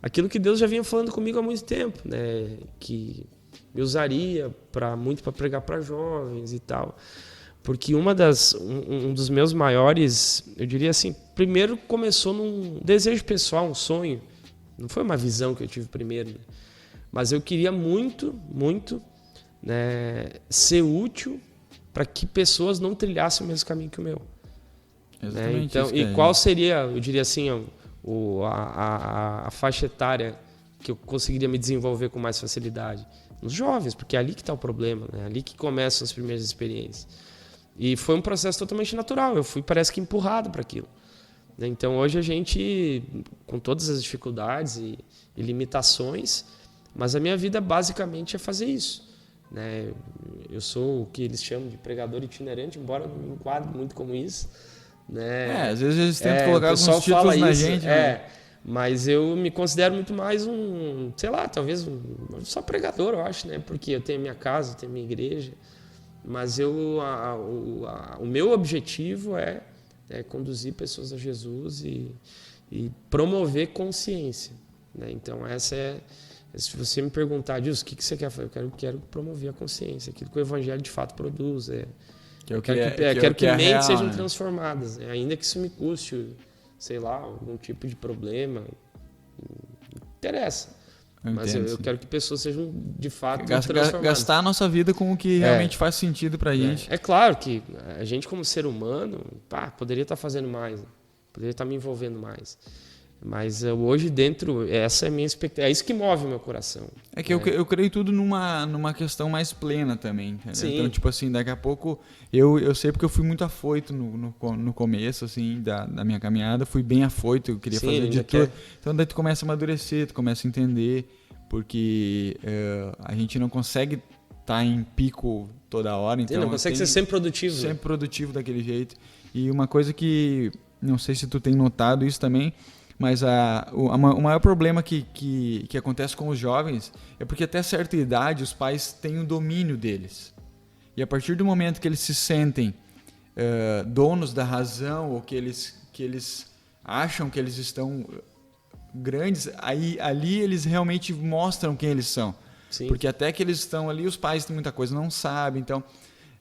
Aquilo que Deus já vinha falando comigo há muito tempo, né? Que me usaria muito para pregar para jovens e tal. Porque um dos meus maiores, eu diria assim, primeiro começou num desejo pessoal, um sonho. Não foi uma visão que eu tive primeiro, né? Mas eu queria muito, muito, né, ser útil para que pessoas não trilhassem o mesmo caminho que o meu. Né? Então, e qual seria, eu diria assim, a faixa etária que eu conseguiria me desenvolver com mais facilidade? Nos jovens, porque é ali que está o problema, né? É ali que começam as primeiras experiências. E foi um processo totalmente natural, eu fui, parece que, empurrado para aquilo. Então, hoje a gente, com todas as dificuldades e limitações, mas a minha vida basicamente é fazer isso. Né? Eu sou o que eles chamam de pregador itinerante, embora eu não me enquadre muito como isso. Né? Às vezes eles tentam colocar alguns títulos na gente. Mas eu me considero muito mais talvez só pregador, eu acho, né? Porque eu tenho a minha casa, eu tenho a minha igreja. Mas o meu objetivo é conduzir pessoas a Jesus e promover consciência. Né? Então, se você me perguntar, Deus, o que você quer fazer? Eu quero promover a consciência, aquilo que o Evangelho de fato produz. Quero que mentes sejam transformadas, né? Ainda que isso me custe, sei lá, algum tipo de problema. Não interessa. Mas eu quero que pessoas sejam, de fato, transformadas. Gastar a nossa vida com o que realmente faz sentido pra gente. É claro que a gente, como ser humano, poderia estar fazendo mais, poderia estar me envolvendo mais. Mas hoje essa é a minha expectativa, é isso que move o meu coração. É que eu creio tudo numa questão mais plena também. Então, tipo assim, daqui a pouco, eu sei porque eu fui muito afoito no começo, assim, da minha caminhada, fui bem afoito, eu queria fazer de tudo. Então daí tu começa a amadurecer, tu começa a entender, porque a gente não consegue estar em pico toda hora. Então não consegue ser sempre produtivo. Sempre produtivo daquele jeito. E uma coisa que, não sei se tu tem notado isso também, mas o maior problema que acontece com os jovens é porque até certa idade os pais têm o domínio deles. E a partir do momento que eles se sentem donos da razão, ou que eles acham que eles estão grandes, ali eles realmente mostram quem eles são. Sim. Porque até que eles estão ali, os pais têm muita coisa, não sabem. Então,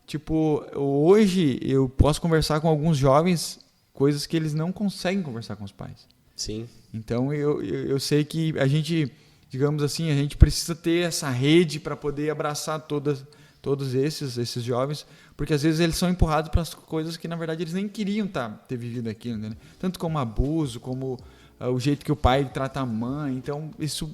tipo, hoje eu posso conversar com alguns jovens coisas que eles não conseguem conversar com os pais. Sim. Então eu sei que a gente, digamos assim, a gente precisa ter essa rede para poder abraçar todos esses jovens, porque às vezes eles são empurrados para as coisas que na verdade eles nem queriam ter vivido aquilo, né? Tanto como abuso, como o jeito que o pai trata a mãe. Então isso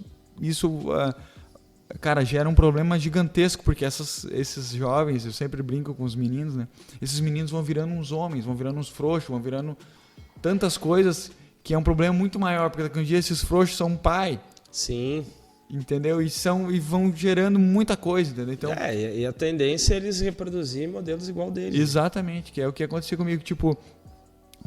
cara, gera um problema gigantesco, porque esses jovens, eu sempre brinco com os meninos, né? Esses meninos vão virando uns homens, vão virando uns frouxos, vão virando tantas coisas que é um problema muito maior, porque daqui a um dia esses frouxos são um pai. Sim. Entendeu? E vão gerando muita coisa, entendeu? Então, e a tendência é eles reproduzir modelos igual deles. Exatamente, que é o que aconteceu comigo. Tipo,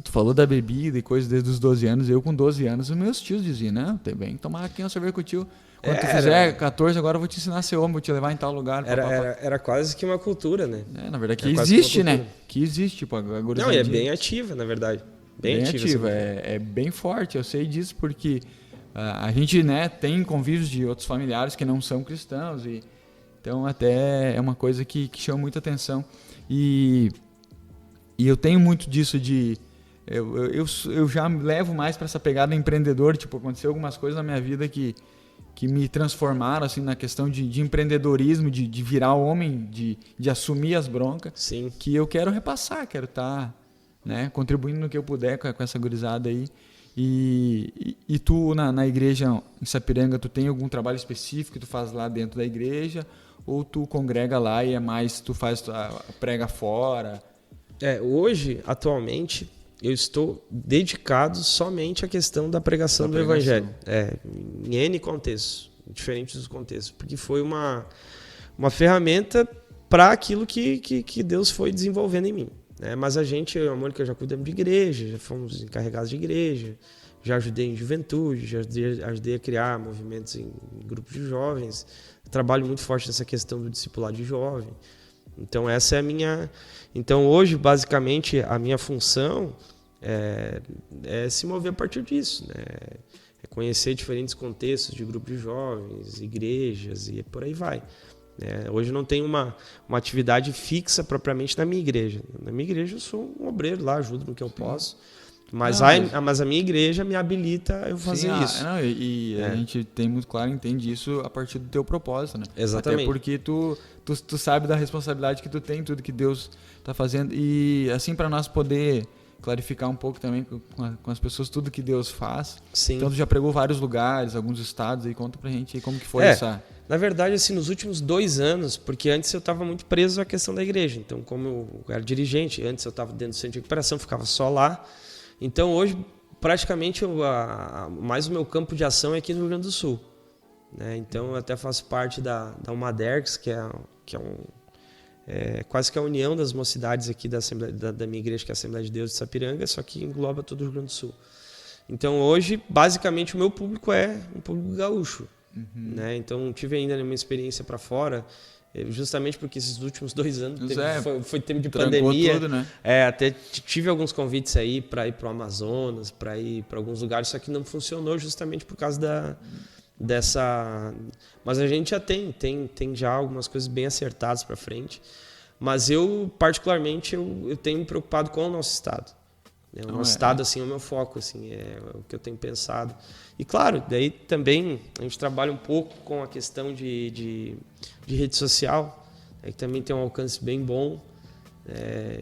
tu falou da bebida e coisas desde os 12 anos. Eu com 12 anos, os meus tios diziam, não, tem bem que tomar aqui uma cerveja com o tio. Quando tu fizer 14, agora eu vou te ensinar a ser homem, vou te levar em tal lugar. Era quase que uma cultura, né? Na verdade, que existe, né? Que existe, tipo, não, e é bem ativa, na verdade. Bem ativa. É bem forte, eu sei disso, porque a gente, né, tem convívios de outros familiares que não são cristãos, então até é uma coisa que chama muita atenção. E eu tenho muito disso de... Eu já me levo mais para essa pegada empreendedor, tipo, aconteceu algumas coisas na minha vida que me transformaram, assim, na questão de empreendedorismo, de virar homem, de assumir as broncas. Sim. Que eu quero repassar, quero estar... né, contribuindo no que eu puder com essa gurizada aí. E tu, na igreja em Sapiranga, tu tem algum trabalho específico que tu faz lá dentro da igreja? Ou tu congrega lá e é mais, tu prega fora? Hoje, atualmente, eu estou dedicado somente à questão da pregação do Evangelho. Em N contextos, diferentes dos contextos. Porque foi uma ferramenta para aquilo que Deus foi desenvolvendo em mim. Mas a Mônica, eu já cuidamos de igreja, já fomos encarregados de igreja, já ajudei em juventude, já ajudei a criar movimentos em grupos de jovens. Eu trabalho muito forte nessa questão do discipulado de jovem. Então, essa é a minha... Então, hoje, basicamente, a minha função é se mover a partir disso, né? É conhecer diferentes contextos de grupos de jovens, igrejas e por aí vai. Hoje eu não tenho uma atividade fixa propriamente na minha igreja. Na minha igreja eu sou um obreiro lá, ajudo no que eu posso. Mas a minha igreja me habilita a eu fazer isso. A gente tem muito claro, entende isso a partir do teu propósito, né? Exatamente. Até porque tu sabe da responsabilidade que tu tem, tudo que Deus está fazendo. E assim, para nós poder clarificar um pouco também com as pessoas tudo que Deus faz. Sim. Então tu já pregou vários lugares, alguns estados, aí conta pra gente aí como que foi essa... Na verdade, assim, nos últimos 2 anos, porque antes eu estava muito preso à questão da igreja. Então, como eu era dirigente, antes eu estava dentro do centro de recuperação, ficava só lá. Então, hoje, praticamente, mais o meu campo de ação é aqui no Rio Grande do Sul. Então, eu até faço parte da Umadergs, que é quase que a união das mocidades aqui da minha igreja, que é a Assembleia de Deus de Sapiranga, só que engloba todo o Rio Grande do Sul. Então, hoje, basicamente, o meu público é um público gaúcho. Então, tive ainda uma experiência para fora, justamente porque esses últimos 2 anos foi tempo de pandemia. Tudo, né? Até tive alguns convites aí para ir para o Amazonas, para ir para alguns lugares, só que não funcionou justamente por causa dessa... Mas a gente já tem já algumas coisas bem acertadas para frente. Mas eu, particularmente, eu tenho me preocupado com o nosso estado. O nosso estado, assim, é o meu foco, assim, é o que eu tenho pensado. E, claro, daí também a gente trabalha um pouco com a questão de rede social, que também tem um alcance bem bom.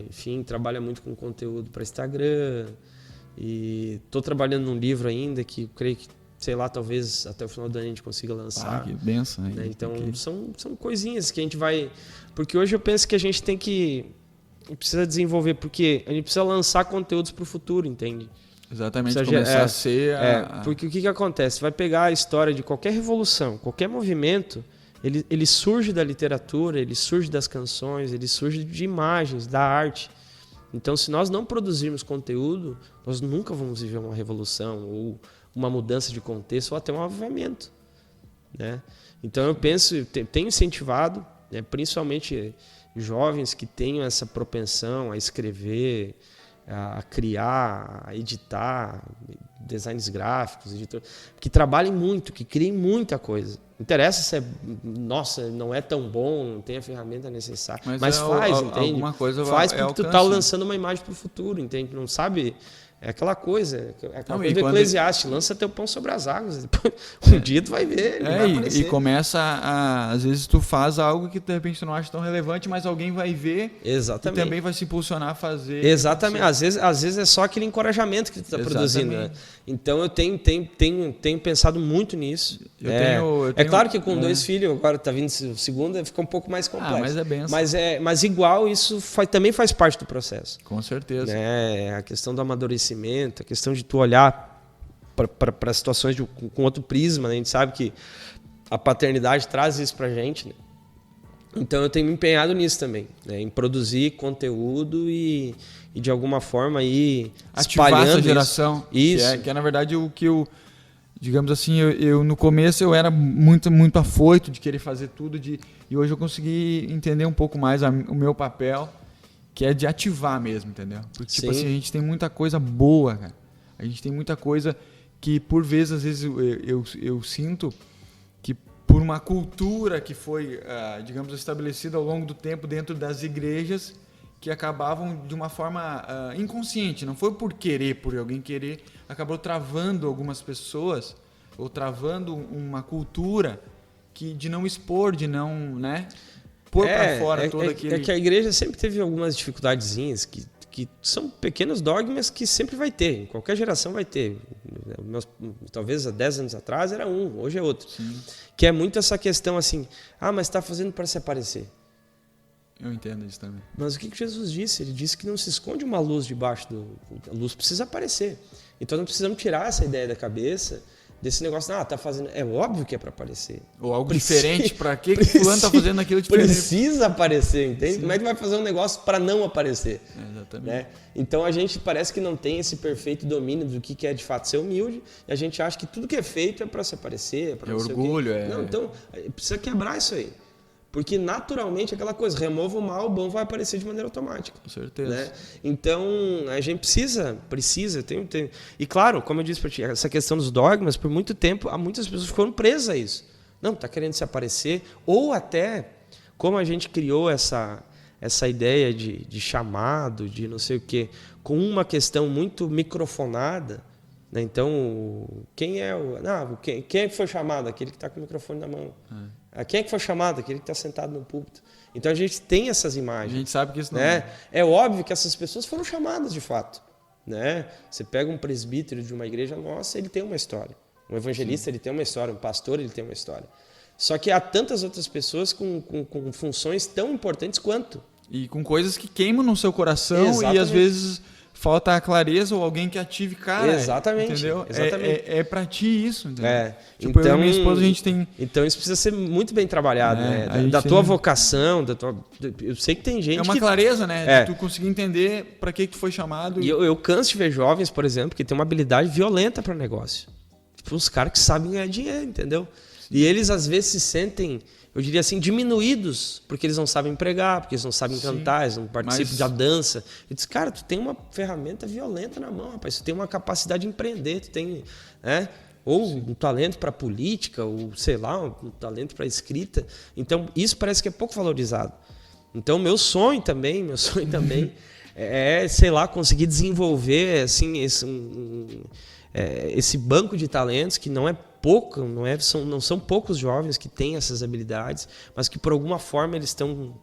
Enfim, trabalha muito com conteúdo para Instagram. E estou trabalhando num livro ainda que eu creio que, sei lá, talvez até o final do ano a gente consiga lançar. Que benção. Então, são coisinhas que a gente vai... Porque hoje eu penso que a gente precisa desenvolver, porque a gente precisa lançar conteúdos para o futuro, entende? Exatamente, começar a ser... Porque o que acontece? Vai pegar a história de qualquer revolução, qualquer movimento, ele surge da literatura, ele surge das canções, ele surge de imagens, da arte. Então, se nós não produzirmos conteúdo, nós nunca vamos viver uma revolução, ou uma mudança de contexto, ou até um avivamento. Então, eu tenho incentivado, principalmente... jovens que tenham essa propensão a escrever, a criar, a editar, designs gráficos, que trabalhem muito, que criem muita coisa. Não interessa se não é tão bom, não tem a ferramenta necessária, mas faz, entende? Alguma coisa faz porque tu tá lançando uma imagem para o futuro, entende? Não sabe... É aquela coisa do Eclesiastes, lança teu pão sobre as águas, depois, um dia tu vai ver, ele vai aparecer. E começa às vezes tu faz algo que de repente tu não acha tão relevante, mas alguém vai ver. Exatamente. E também vai se impulsionar a fazer. Exatamente, às vezes é só aquele encorajamento que tu está produzindo, né? Então eu tenho pensado muito nisso. É claro que com 2 filhos, agora tá vindo segunda, fica um pouco mais complexo. Mas é bem assim. Mas igual isso também faz parte do processo. Com certeza. A questão do amadurecimento, a questão de tu olhar para situações com outro prisma, né? A gente sabe que a paternidade traz isso pra gente, né? Então eu tenho me empenhado nisso também, em produzir conteúdo e de alguma forma aí ativar essa geração. Isso. Que é na verdade o que eu, digamos assim, eu no começo eu era muito afoito de querer fazer tudo, e hoje eu consegui entender um pouco mais o meu papel, que é de ativar mesmo, entendeu? Porque, tipo assim, a gente tem muita coisa boa, cara. A gente tem muita coisa que, por vezes, às vezes, eu sinto que por uma cultura que foi, digamos, estabelecida ao longo do tempo dentro das igrejas, que acabavam de uma forma inconsciente. Não foi por alguém querer, acabou travando algumas pessoas, ou travando uma cultura de não expor, de não, né? Pôr para fora todo aquele... É que a igreja sempre teve algumas dificuldadezinhas que são pequenos dogmas que sempre vai ter, em qualquer geração vai ter. Talvez há 10 anos atrás era um, hoje é outro. Sim. Que é muito essa questão assim, mas está fazendo para se aparecer. Eu entendo isso também. Mas o que Jesus disse? Ele disse que não se esconde uma luz debaixo a luz precisa aparecer. Então não precisamos tirar essa ideia da cabeça desse negócio, tá fazendo, é óbvio que é para aparecer. Ou algo diferente, para que o fulano tá fazendo aquilo diferente? Precisa aparecer, entende? Como é que vai fazer um negócio para não aparecer? Exatamente. Né? Então a gente parece que não tem esse perfeito domínio do que é de fato ser humilde, e a gente acha que tudo que é feito é para se aparecer, é para orgulho, Não, então precisa quebrar isso aí. Porque naturalmente aquela coisa, remova o mal, o bom vai aparecer de maneira automática. Com certeza. Né? Então a gente precisa. E claro, como eu disse para ti, essa questão dos dogmas, por muito tempo, muitas pessoas foram presas a isso. Não, está querendo se aparecer. Ou até, como a gente criou essa ideia de chamado, de não sei o quê, com uma questão muito microfonada. Né? Então, quem é quem foi chamado? Aquele que está com o microfone na mão. Quem é que foi chamado? Aquele que está sentado no púlpito. Então a gente tem essas imagens. A gente sabe que isso não é óbvio que essas pessoas foram chamadas de fato. Né? Você pega um presbítero de uma igreja nossa, ele tem uma história. Um evangelista, ele tem uma história. Um pastor, ele tem uma história. Só que há tantas outras pessoas com funções tão importantes quanto. E com coisas que queimam no seu coração. Exatamente. E às vezes falta a clareza ou alguém que ative, cara. Exatamente. Entendeu? Exatamente. É pra ti isso, entendeu? Tipo, então, eu e minha esposa, a gente tem... Então isso precisa ser muito bem trabalhado, né? Da tua vocação, eu sei que tem gente é uma clareza, né? De tu conseguir entender pra que tu foi chamado. E eu canso de ver jovens, por exemplo, que tem uma habilidade violenta para negócio. Tipo, os caras que sabem ganhar dinheiro, entendeu? Sim. E eles às vezes se sentem, eu diria assim, diminuídos, porque eles não sabem pregar, porque eles não sabem cantar, eles não participam da dança. Eu disse, cara, tu tem uma ferramenta violenta na mão, rapaz, tu tem uma capacidade de empreender, tu tem, ou um talento para política, ou sei lá, um talento para escrita. Então, isso parece que é pouco valorizado. Então, meu sonho também é, sei lá, conseguir desenvolver assim, esse banco de talentos que não é pouco, não são poucos jovens que têm essas habilidades, mas que por alguma forma eles estão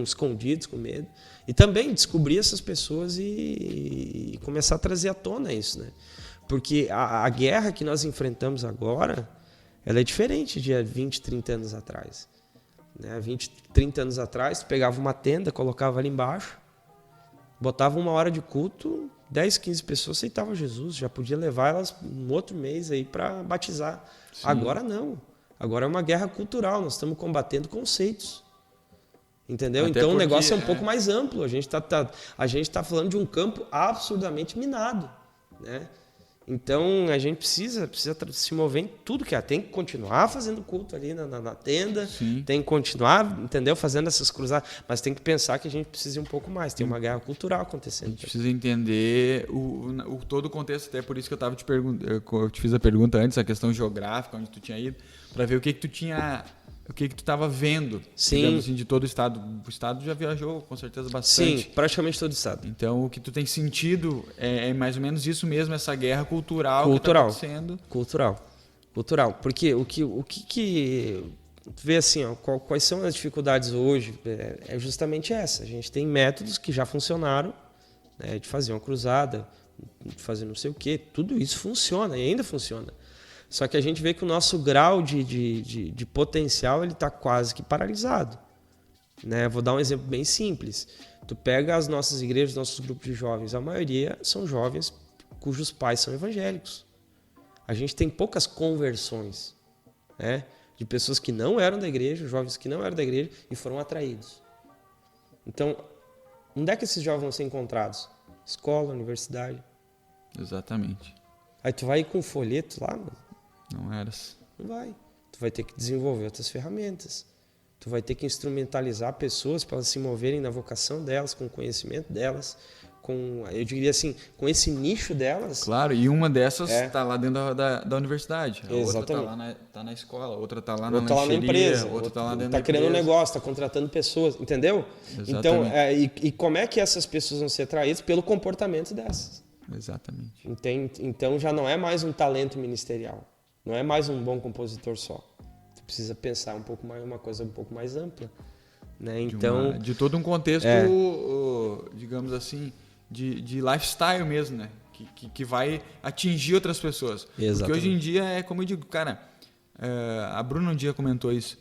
escondidos com medo. E também descobrir essas pessoas e começar a trazer à tona isso, né? Porque a guerra que nós enfrentamos agora, ela é diferente de 20, 30 anos atrás. Né? 20, 30 anos atrás, tu pegava uma tenda, colocava ali embaixo, botava 1 hora de culto, 10, 15 pessoas aceitavam Jesus, já podia levar elas um outro mês aí para batizar. Sim. Agora não. Agora é uma guerra cultural, nós estamos combatendo conceitos. Entendeu? Até então o negócio é um pouco mais amplo. A gente tá falando de um campo absurdamente minado, né? Então a gente precisa se mover em tudo que há. Tem que continuar fazendo culto ali na tenda, Sim. Tem que continuar, entendeu? Fazendo essas cruzadas, mas tem que pensar que a gente precisa ir um pouco mais. Tem uma guerra cultural acontecendo. A gente precisa entender todo o contexto, até por isso que eu te fiz a pergunta antes, a questão geográfica, onde tu tinha ido, para ver o que tu estava vendo, digamos assim, de todo o estado. O estado já viajou com certeza bastante. Sim, praticamente todo o estado. Então, o que tu tem sentido é mais ou menos isso mesmo, essa guerra cultural que está acontecendo. Cultural. Porque o que tu vê assim, quais são as dificuldades hoje? É justamente essa. A gente tem métodos que já funcionaram, né, de fazer uma cruzada, de fazer não sei o quê. Tudo isso funciona e ainda funciona. Só que a gente vê que o nosso grau de potencial ele está quase que paralisado. Né? Vou dar um exemplo bem simples. Tu pega as nossas igrejas, nossos grupos de jovens, a maioria são jovens cujos pais são evangélicos. A gente tem poucas conversões, né? De pessoas que não eram da igreja, jovens que não eram da igreja e foram atraídos. Então, onde é que esses jovens vão ser encontrados? Escola, universidade. Exatamente. Aí tu vai com um folheto lá, mano. Não eras. Não vai. Tu vai ter que desenvolver outras ferramentas. Tu vai ter que instrumentalizar pessoas para elas se moverem na vocação delas, com o conhecimento delas, eu diria assim, com esse nicho delas. Claro, e uma dessas está lá dentro da universidade. A Exatamente. outra está na escola, outra está lá outra na empresa, outra está lá dentro da empresa. Está criando um negócio, está contratando pessoas, entendeu? Exatamente. Então, e como é que essas pessoas vão ser atraídas? Pelo comportamento dessas. Exatamente. Então já não é mais um talento ministerial. Não é mais um bom compositor só. Tu precisa pensar uma coisa um pouco mais ampla, né? Então, de todo um contexto, digamos assim, de lifestyle mesmo, né? que vai atingir outras pessoas. Exatamente. Porque hoje em dia é como eu digo, cara, a Bruna um dia comentou isso.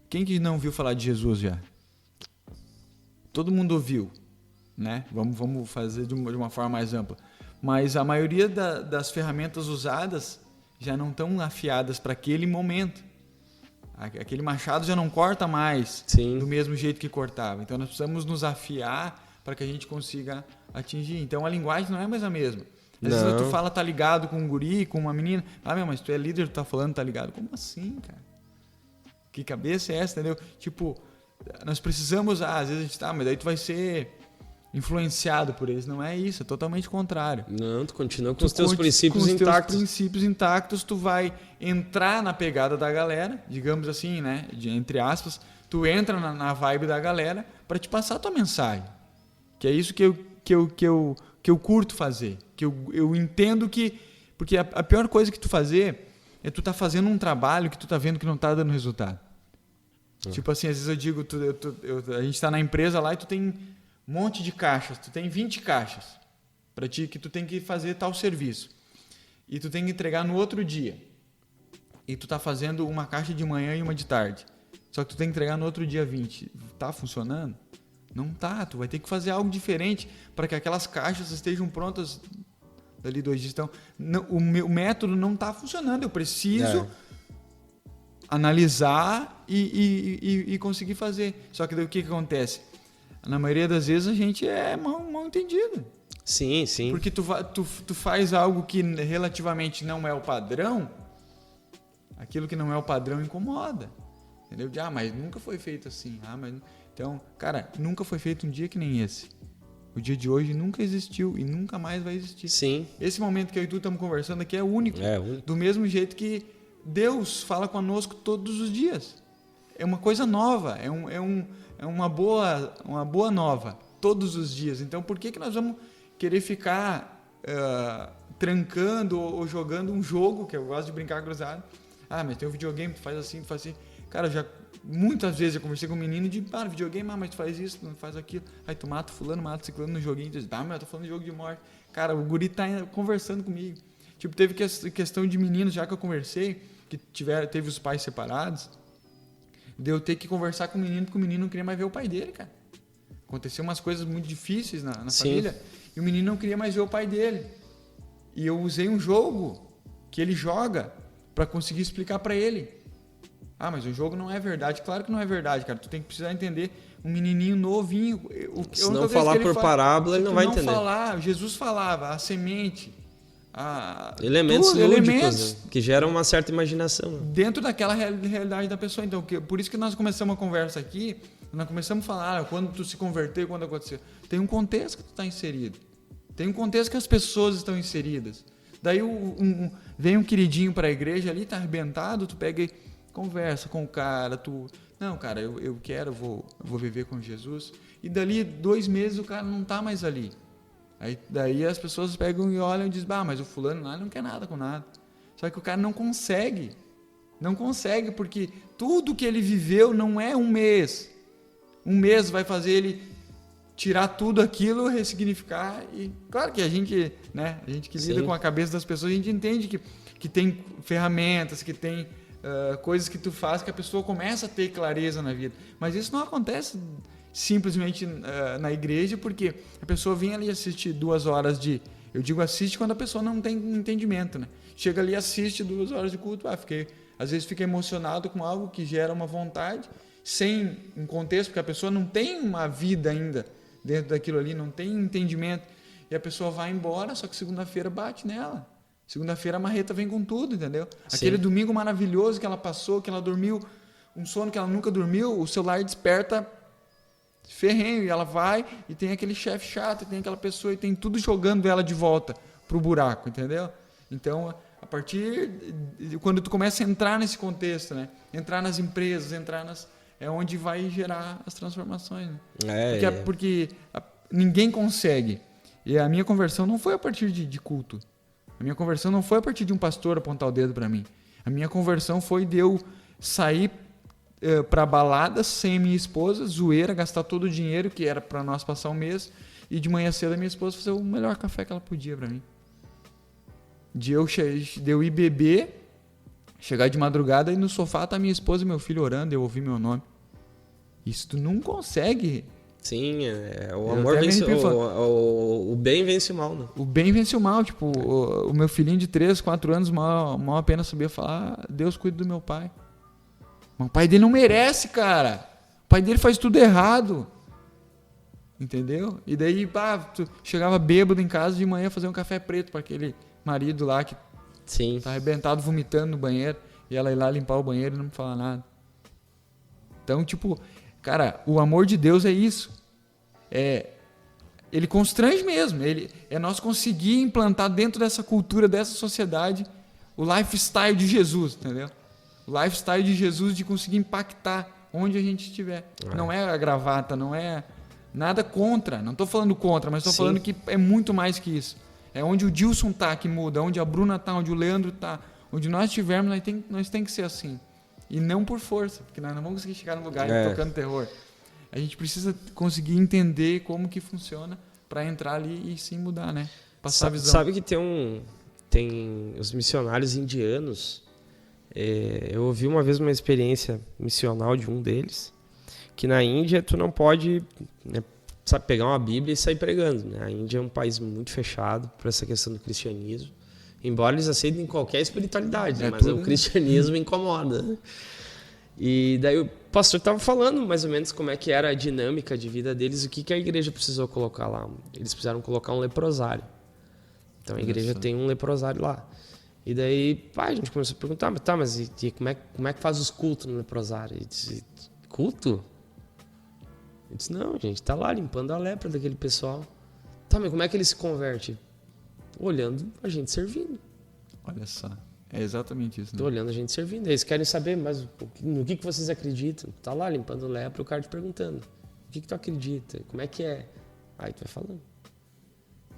Quem que não ouviu falar de Jesus já? Todo mundo ouviu, né? Vamos fazer de uma forma mais ampla. Mas a maioria das ferramentas usadas já não estão afiadas para aquele momento. Aquele machado já não corta mais do mesmo jeito que cortava. Então nós precisamos nos afiar para que a gente consiga atingir. Então a linguagem não é mais a mesma. Às vezes tu fala, tá ligado com um guri, com uma menina. Mas tu é líder, tu tá falando, tá ligado. Como assim, cara? Que cabeça é essa, entendeu? Tipo, nós precisamos, às vezes a gente tá, mas daí tu vai ser influenciado por eles. Não é isso, é totalmente contrário. Não, tu continua com os teus princípios intactos. Com os teus princípios intactos, tu vai entrar na pegada da galera, digamos assim, né? Entre aspas, tu entra na vibe da galera para te passar a tua mensagem. Que é isso que eu curto fazer. Que eu entendo que... Porque a pior coisa que tu fazer é tu tá fazendo um trabalho que tu tá vendo que não tá dando resultado. Tipo assim, às vezes eu digo, a gente tá na empresa lá e tu tem um monte de caixas, tu tem 20 caixas para ti que tu tem que fazer tal serviço. E tu tem que entregar no outro dia. E tu tá fazendo uma caixa de manhã e uma de tarde. Só que tu tem que entregar no outro dia 20. Tá funcionando? Não tá, tu vai ter que fazer algo diferente para que aquelas caixas estejam prontas dali 2 dias. Então, o meu método não tá funcionando, eu preciso analisar e conseguir fazer. Só que daí o que acontece? Na maioria das vezes a gente é mal entendido. Sim, sim. Porque tu faz algo que relativamente não é o padrão, aquilo que não é o padrão incomoda. Entendeu? Mas nunca foi feito assim. Então, cara, nunca foi feito um dia que nem esse. O dia de hoje nunca existiu e nunca mais vai existir. Sim. Esse momento que eu e tu estamos conversando aqui é único. É único. Do mesmo jeito que Deus fala conosco todos os dias. É uma coisa nova, é uma boa nova, todos os dias. Então, por que nós vamos querer ficar trancando ou jogando um jogo, que eu gosto de brincar cruzado? Mas tem um videogame, tu faz assim. Cara, muitas vezes eu conversei com um menino de, videogame, mas tu faz isso, tu faz aquilo. Aí tu mata fulano, mata ciclano no joguinho, tu diz, mas eu tô falando de jogo de morte. Cara, o guri tá conversando comigo. Tipo, teve questão de meninos, já que eu conversei, que teve os pais separados, de eu ter que conversar com o menino, porque o menino não queria mais ver o pai dele, cara. Aconteceu umas coisas muito difíceis na família, e o menino não queria mais ver o pai dele. E eu usei um jogo que ele joga para conseguir explicar para ele. Mas o jogo não é verdade. Claro que não é verdade, cara. Tu tem que precisar entender um menininho novinho. Se não falar por parábola, ele não vai entender. Jesus falava, a semente... elementos lúdicos, né? Que geram uma certa imaginação. Dentro daquela realidade da pessoa. Então, por isso que nós começamos a conversa aqui, nós começamos a falar quando tu se converteu, quando aconteceu. Tem um contexto que tu está inserido. Tem um contexto que as pessoas estão inseridas. Daí vem um queridinho para a igreja ali, tá arrebentado, tu pega e conversa com o cara, não, cara, eu quero, vou viver com Jesus. E dali 2 meses o cara não tá mais ali. Daí as pessoas pegam e olham e dizem, mas o fulano lá não quer nada com nada. Só que o cara não consegue. Não consegue, porque tudo que ele viveu não é um mês. Um mês vai fazer ele tirar tudo aquilo, ressignificar. E claro que a gente, né, a gente que lida com a cabeça das pessoas, a gente entende que tem ferramentas, que tem coisas que tu faz que a pessoa começa a ter clareza na vida. Mas isso não acontece simplesmente na igreja, porque a pessoa vem ali assistir 2 horas eu digo assiste quando a pessoa não tem entendimento, né? Chega ali e assiste 2 horas de culto, às vezes fica emocionado com algo que gera uma vontade, sem um contexto, porque a pessoa não tem uma vida ainda dentro daquilo ali, não tem entendimento, e a pessoa vai embora, só que segunda-feira bate nela. Segunda-feira a marreta vem com tudo, entendeu? Sim. Aquele domingo maravilhoso que ela passou, que ela dormiu, um sono que ela nunca dormiu, o celular desperta ferrenho, e ela vai e tem aquele chefe chato, tem aquela pessoa e tem tudo jogando ela de volta pro buraco, entendeu? Então, a partir de quando tu começa a entrar nesse contexto, né? Entrar nas empresas, é onde vai gerar as transformações, né? Porque ninguém consegue. E a minha conversão não foi a partir de culto. A minha conversão não foi a partir de um pastor apontar o dedo para mim. A minha conversão foi de eu sair para balada sem minha esposa, zoeira, gastar todo o dinheiro que era para nós passar um mês, e de manhã cedo a minha esposa fazer o melhor café que ela podia para mim. de eu ir beber, chegar de madrugada e no sofá tá minha esposa e meu filho orando, eu ouvir meu nome. Isso tu não consegue. Sim, o amor vence o bem vence o mal, né? O bem vence o mal. Tipo, o meu filhinho de 3, 4 anos mal apenas sabia falar: Deus cuida do meu pai. Mas o pai dele não merece, cara. O pai dele faz tudo errado. Entendeu? E daí, tu chegava bêbado em casa de manhã fazer um café preto para aquele marido lá que Sim. tá arrebentado, vomitando no banheiro. E ela ir lá limpar o banheiro e não me falar nada. Então, tipo, cara, o amor de Deus é isso. Ele constrange mesmo. É nós conseguir implantar dentro dessa cultura, dessa sociedade, o lifestyle de Jesus, entendeu? O lifestyle de Jesus de conseguir impactar onde a gente estiver. Não é a gravata, não é nada contra. Não estou falando contra, mas estou falando que é muito mais que isso. É onde o Dilson tá que muda, onde a Bruna tá, onde o Leandro tá. Onde nós estivermos, nós tem que ser assim. E não por força, porque nós não vamos conseguir chegar no lugar tocando terror. A gente precisa conseguir entender como que funciona para entrar ali e sim mudar, né? Passar a visão. Sabe que tem os missionários indianos. Eu ouvi uma vez uma experiência missional de um deles, que na Índia tu não pode, né, pegar uma Bíblia e sair pregando, né? A Índia é um país muito fechado para essa questão do cristianismo. Embora eles aceitem qualquer espiritualidade, mas o cristianismo incomoda. Né? E daí o pastor estava falando mais ou menos como é que era a dinâmica de vida deles, o que a igreja precisou colocar lá. Eles precisaram colocar um leprosário. Então a igreja tem um leprosário lá. E daí a gente começou a perguntar, mas como é que faz os cultos no leprosário? E disse, culto? Eu disse, não, gente, tá lá limpando a lepra daquele pessoal. Tá, mas como é que ele se converte? Olhando a gente servindo. Olha só, é exatamente isso. Né? Tô olhando a gente servindo. Eles querem saber, mas no que vocês acreditam? Tá lá limpando lepra, o cara te perguntando. O que tu acredita? Como é que é? Aí tu vai falando.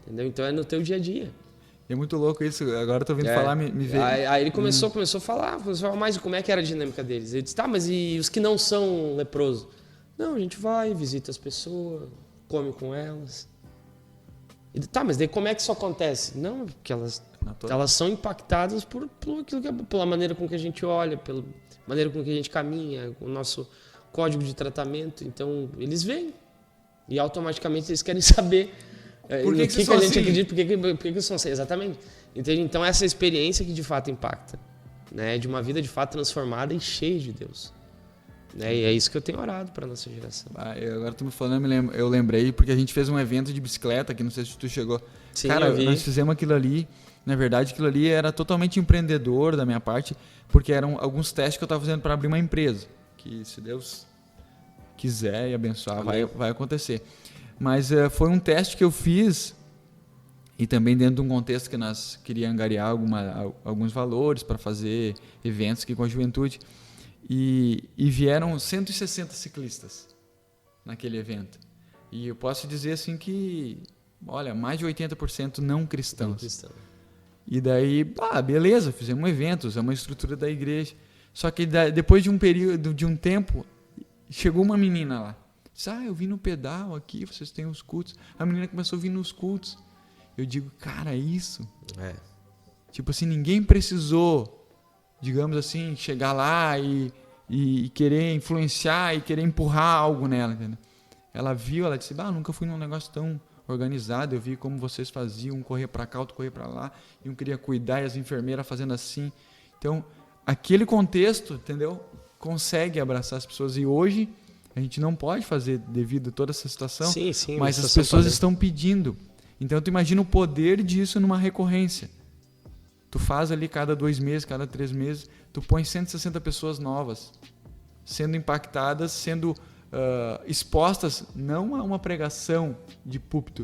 Entendeu? Então é no teu dia a dia. É muito louco isso. Agora eu tô ouvindo falar, me veio. Aí ele começou a falar mais como é que era a dinâmica deles. Ele disse, tá, mas e os que não são leprosos? Não, a gente vai, visita as pessoas, come com elas. Tá, mas daí como é que isso acontece? Não, porque elas são impactadas pela maneira com que a gente olha, pela maneira com que a gente caminha, o nosso código de tratamento. Então, eles vêm e automaticamente eles querem saber por que a gente assim? acredita, por que são assim. Exatamente. Entende? Então, essa experiência que de fato impacta, né? De uma vida de fato transformada e cheia de Deus. Né? E é isso que eu tenho orado para nossa geração. Agora tu me falando, eu lembrei, porque a gente fez um evento de bicicleta, que não sei se tu chegou. Sim, cara, nós fizemos aquilo ali. Na verdade, aquilo ali era totalmente empreendedor da minha parte, porque eram alguns testes que eu estava fazendo para abrir uma empresa. Que se Deus quiser e abençoar, vai acontecer. Mas foi um teste que eu fiz, e também dentro de um contexto que nós queríamos angariar alguns valores para fazer eventos aqui com a juventude. E vieram 160 ciclistas naquele evento. E eu posso dizer assim que, olha, mais de 80% não cristãos. E daí, beleza, fizemos um evento, usamos uma estrutura da igreja. Só que depois de um período, de um tempo, chegou uma menina lá. Disse, eu vim no pedal aqui, vocês têm os cultos. A menina começou a vir nos cultos. Eu digo, cara, isso. Tipo assim, ninguém precisou, digamos assim, chegar lá e querer influenciar e querer empurrar algo nela, entendeu? Ela viu, ela disse, nunca fui num negócio tão organizado, eu vi como vocês faziam, um correr para cá, outro correr para lá, e um queria cuidar e as enfermeiras fazendo assim. Então, aquele contexto, entendeu? Consegue abraçar as pessoas. E hoje, a gente não pode fazer devido a toda essa situação, sim, mas as pessoas estão pedindo. Então, tu imagina o poder disso numa recorrência. Tu faz ali cada 2 meses, cada 3 meses, tu põe 160 pessoas novas, sendo impactadas, sendo expostas não a uma pregação de púlpito,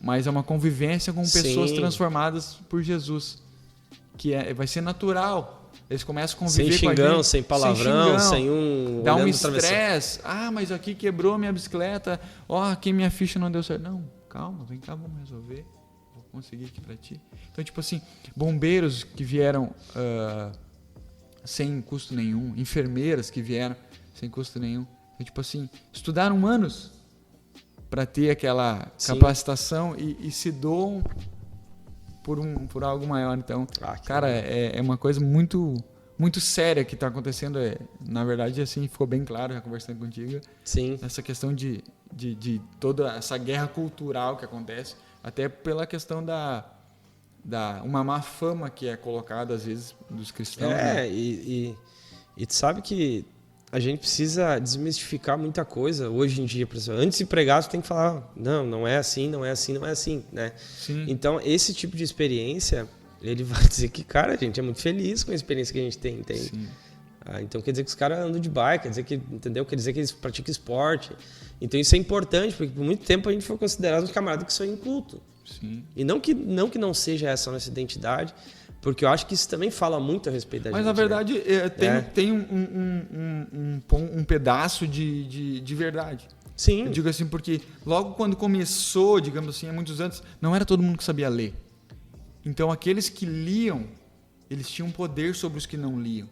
mas a uma convivência com pessoas transformadas por Jesus, que vai ser natural. Eles começam a conviver sem xingão, sem palavrão, sem um... Dá um estresse. Mas aqui quebrou minha bicicleta. Aqui minha ficha não deu certo. Não, calma, vem cá, vamos resolver. Vou conseguir aqui pra ti. Então, tipo assim, bombeiros que vieram sem custo nenhum, enfermeiras que vieram sem custo nenhum. Então, tipo assim, estudaram anos para ter aquela capacitação e se doam por algo maior. Então, Que cara, é uma coisa muito, muito séria que está acontecendo. Na verdade, assim, ficou bem claro, já conversando contigo, Sim. essa questão de toda essa guerra cultural que acontece, até pela questão da uma má fama que é colocada, às vezes, dos cristãos. Né? E tu sabe que a gente precisa desmistificar muita coisa hoje em dia. Antes de pregar, tu tem que falar, não é assim, não é assim, não é assim, né? Sim. Então, esse tipo de experiência, ele vai dizer que, cara, a gente é muito feliz com a experiência que a gente tem, entende? Sim. Então, quer dizer que os caras andam de bike, quer dizer que eles praticam esporte. Então, isso é importante, porque por muito tempo a gente foi considerado um camarada que só é inculto. Sim. E não que não seja essa a nossa identidade, porque eu acho que isso também fala muito a respeito da gente. Mas, na verdade, né? tem um pedaço de verdade. Sim. Eu digo assim, porque logo quando começou, digamos assim, há muitos anos, não era todo mundo que sabia ler. Então, aqueles que liam, eles tinham poder sobre os que não liam.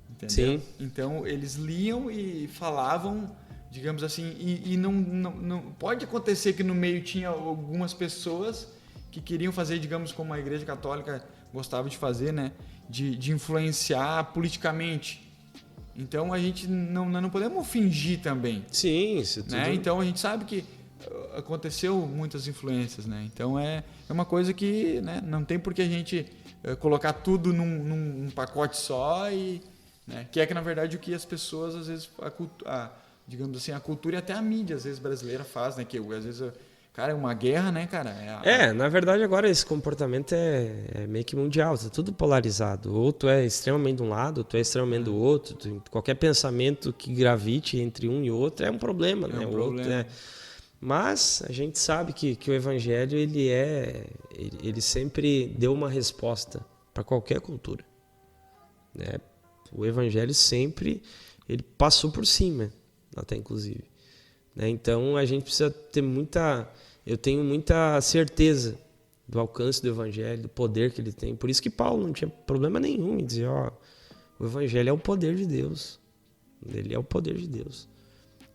Entendeu? Sim. Então, eles liam e falavam, digamos assim, e não pode acontecer que no meio tinha algumas pessoas que queriam fazer, digamos, como a Igreja Católica gostava de fazer, né? De influenciar politicamente. Então, a gente não podemos fingir também. Sim, isso tudo. Né? Então, a gente sabe que aconteceu muitas influências, né? Então, é uma coisa que, né, não tem por que a gente colocar tudo num pacote só e... Né? Que na verdade, o que as pessoas, às vezes, digamos assim, a cultura e até a mídia, às vezes, brasileira faz, né? Que às vezes, cara, é uma guerra, né, cara? Na verdade, agora esse comportamento é meio que mundial, tá tudo polarizado. Ou tu é extremamente de um lado, ou tu é extremamente do outro. Qualquer pensamento que gravite entre um e outro é um problema, né? Um problema. Outro, Mas a gente sabe que o evangelho, ele sempre deu uma resposta para qualquer cultura, né? O evangelho sempre ele passou por cima, até inclusive. Né? Então a gente precisa ter eu tenho muita certeza do alcance do evangelho, do poder que ele tem. Por isso que Paulo não tinha problema nenhum em dizer, o evangelho é o poder de Deus. Ele é o poder de Deus.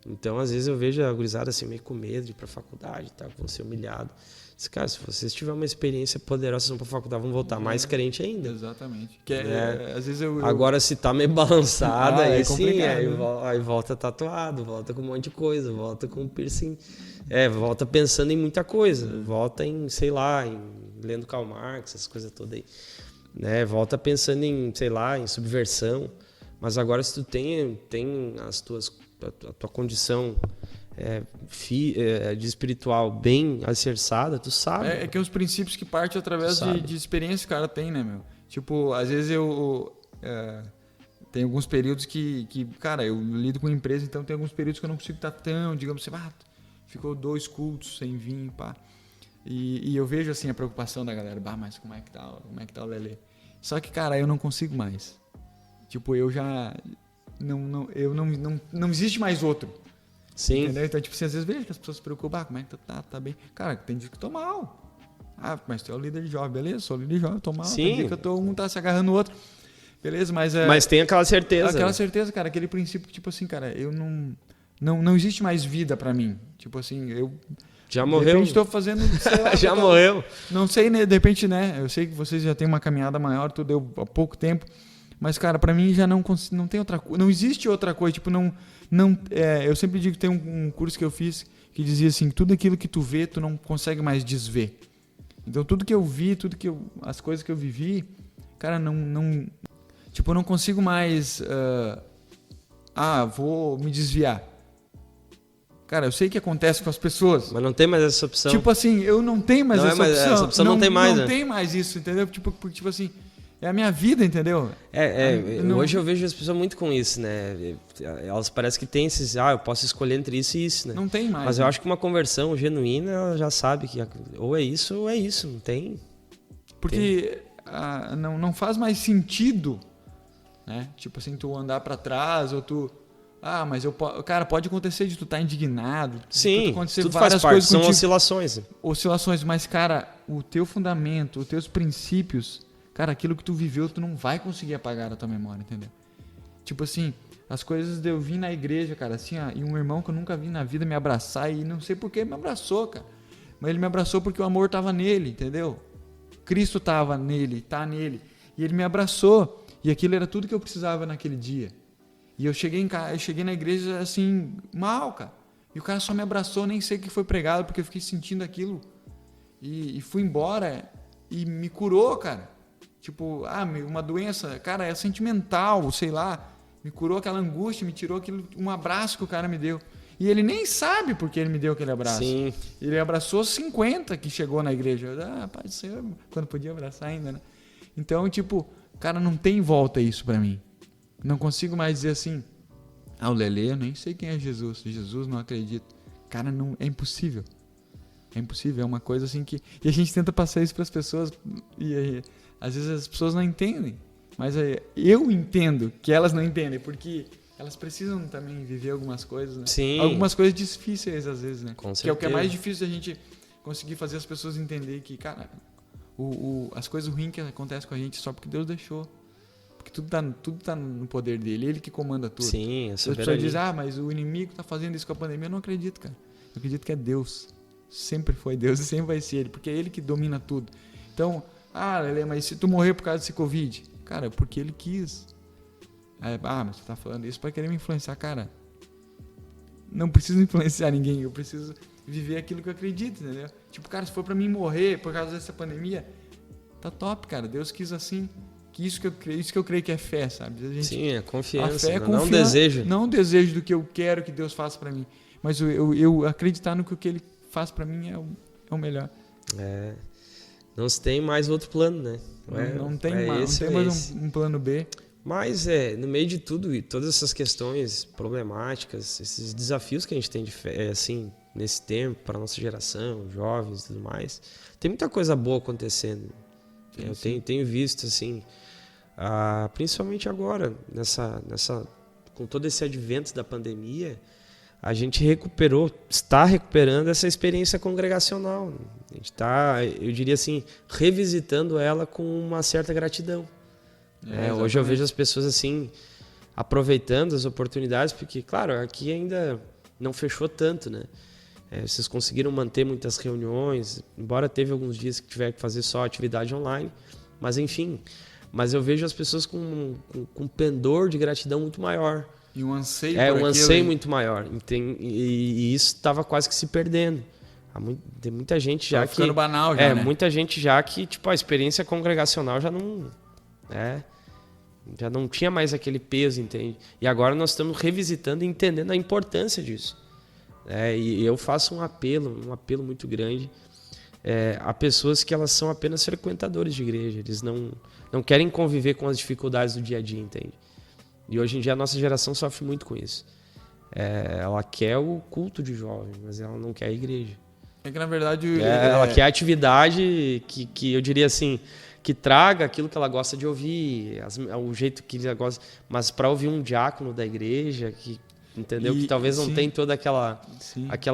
Então às vezes eu vejo a gurizada assim meio com medo de ir para a faculdade, tá? Vão ser humilhados. Cara, se vocês tiverem uma experiência poderosa, vocês vão para a faculdade, vão voltar mais crente ainda. Exatamente. Que às vezes Agora, se tá meio balançada, aí sim, né? aí volta tatuado, volta com um monte de coisa, volta com piercing, volta pensando em muita coisa, volta em, sei lá, em lendo Karl Marx, essas coisas todas aí. Né? Volta pensando em, sei lá, em subversão. Mas agora, se tu tem a tua condição de espiritual bem alicerçada, tu sabe. É que os princípios que partem através de experiência que o cara tem, né, meu? Tipo, às vezes tem alguns períodos que, cara, eu lido com empresa, então tem alguns períodos que eu não consigo estar tão, digamos assim, ficou 2 cultos sem vir, pá. E eu vejo, assim, a preocupação da galera, mas como é que tá o Lelê? Só que, cara, eu não consigo mais. Tipo, eu já... Não existe mais outro. Sim. Entendeu? Então, tipo assim, às vezes vejo que as pessoas se preocupam, como é que tu tá bem? Cara, tem dia que eu tô mal. Mas tu é o líder de jovem, beleza? Sou o líder de jovem, eu tô mal. Sim. Tem dia que um tá se agarrando no outro. Beleza, mas... Mas tem aquela certeza. Aquela certeza, cara, aquele princípio que, tipo assim, cara, eu não existe mais vida pra mim. Tipo assim, eu... Já morreu. De repente tô fazendo... Sei lá, já morreu. Não sei, né? De repente, né? Eu sei que vocês já têm uma caminhada maior, tudo deu há pouco tempo. Mas, cara, pra mim já não tem outra coisa. Não existe outra coisa. Tipo, eu sempre digo que tem um curso que eu fiz que dizia assim, tudo aquilo que tu vê, tu não consegue mais desver. Então, tudo que eu vi, as coisas que eu vivi, cara, tipo, eu não consigo mais... vou me desviar. Cara, eu sei que acontece com as pessoas. Mas não tem mais essa opção. Tipo assim, eu não tenho mais essa opção. Essa opção não tem mais, Não tem mais isso, entendeu? Tipo assim... É a minha vida, entendeu? Hoje eu vejo as pessoas muito com isso, né? Elas parecem que tem esses... eu posso escolher entre isso e isso, né? Não tem mais. Mas eu acho que uma conversão genuína, ela já sabe que ou é isso, não tem. Porque não faz mais sentido, né? Tipo assim, tu andar pra trás ou tu... mas cara, pode acontecer de tu estar indignado. Sim, acontecer tudo várias faz parte, coisas são contigo. oscilações. Oscilações, mas, cara, o teu fundamento, os teus princípios... Cara, aquilo que tu viveu, tu não vai conseguir apagar da tua memória, entendeu? Tipo assim, as coisas de eu vir na igreja, cara, assim, e um irmão que eu nunca vi na vida me abraçar, e não sei por que ele me abraçou, cara. Mas ele me abraçou porque o amor tava nele, entendeu? Cristo estava nele, está nele. E ele me abraçou. E aquilo era tudo que eu precisava naquele dia. E eu cheguei na igreja assim, mal, cara. E o cara só me abraçou, nem sei o que foi pregado, porque eu fiquei sentindo aquilo. E fui embora e me curou, cara. Tipo, uma doença, cara, é sentimental, sei lá. Me curou aquela angústia, me tirou um abraço que o cara me deu. E ele nem sabe porque ele me deu aquele abraço. Sim. Ele abraçou 50 que chegou na igreja. Pai do Senhor, quando podia abraçar ainda, né? Então, tipo, cara, não tem volta isso pra mim. Não consigo mais dizer assim, o Lelê, eu nem sei quem é Jesus. Jesus, não acredito. Cara, não, é impossível. É impossível, é uma coisa assim que... E a gente tenta passar isso pras pessoas e às vezes as pessoas não entendem. Mas eu entendo que elas não entendem, porque elas precisam também viver algumas coisas, né? Sim. Algumas coisas difíceis às vezes, né? Com certeza. Que é o que é mais difícil da gente conseguir fazer as pessoas entenderem que, cara, as coisas ruins que acontecem com a gente só porque Deus deixou. Porque tudo tá no poder dele, ele que comanda tudo. Sim, As pessoas dizem, mas o inimigo tá fazendo isso com a pandemia. Eu não acredito, cara. Eu acredito que é Deus. Sempre foi Deus e sempre vai ser ele, porque é ele que domina tudo. Então, Lelê, mas se tu morrer por causa desse Covid, cara, porque ele quis. Mas você tá falando isso pra querer me influenciar, cara. Não preciso influenciar ninguém, eu preciso viver aquilo que eu acredito, entendeu? Tipo, cara, se for pra mim morrer por causa dessa pandemia, tá top, cara. Deus quis assim. Isso que eu creio que é fé, sabe? Sim, é confiança, a fé é não um desejo. Não um desejo do que eu quero que Deus faça pra mim, mas eu acreditar no que o que ele faz pra mim é o melhor. Não se tem mais outro plano, né? Não tem mais um plano B. Mas no meio de tudo e todas essas questões problemáticas, esses desafios que a gente tem de fé, assim, nesse tempo, para nossa geração, jovens e tudo mais, tem muita coisa boa acontecendo. Eu tenho visto, assim, principalmente agora, com todo esse advento da pandemia, a gente está recuperando essa experiência congregacional. A gente está, eu diria assim, revisitando ela com uma certa gratidão. Hoje eu vejo as pessoas assim, aproveitando as oportunidades, porque, claro, aqui ainda não fechou tanto, né? Vocês conseguiram manter muitas reuniões, embora teve alguns dias que tiver que fazer só atividade online, mas enfim. Mas eu vejo as pessoas com um pendor de gratidão muito maior. E um anseio muito maior. E isso estava quase que se perdendo. Tem muita gente já ficando banal já, né? Muita gente já que, tipo, a experiência congregacional já não... já não tinha mais aquele peso, entende? E agora nós estamos revisitando e entendendo a importância disso. E eu faço um apelo muito grande a pessoas que elas são apenas frequentadores de igreja. Eles não querem conviver com as dificuldades do dia a dia, entende? E hoje em dia a nossa geração sofre muito com isso. Ela quer o culto de jovem, mas ela não quer a igreja. É que na verdade... Ela quer a atividade que eu diria assim, que traga aquilo que ela gosta de ouvir, o jeito que ela gosta. Mas para ouvir um diácono da igreja, entendeu? Que talvez não tenha toda aquela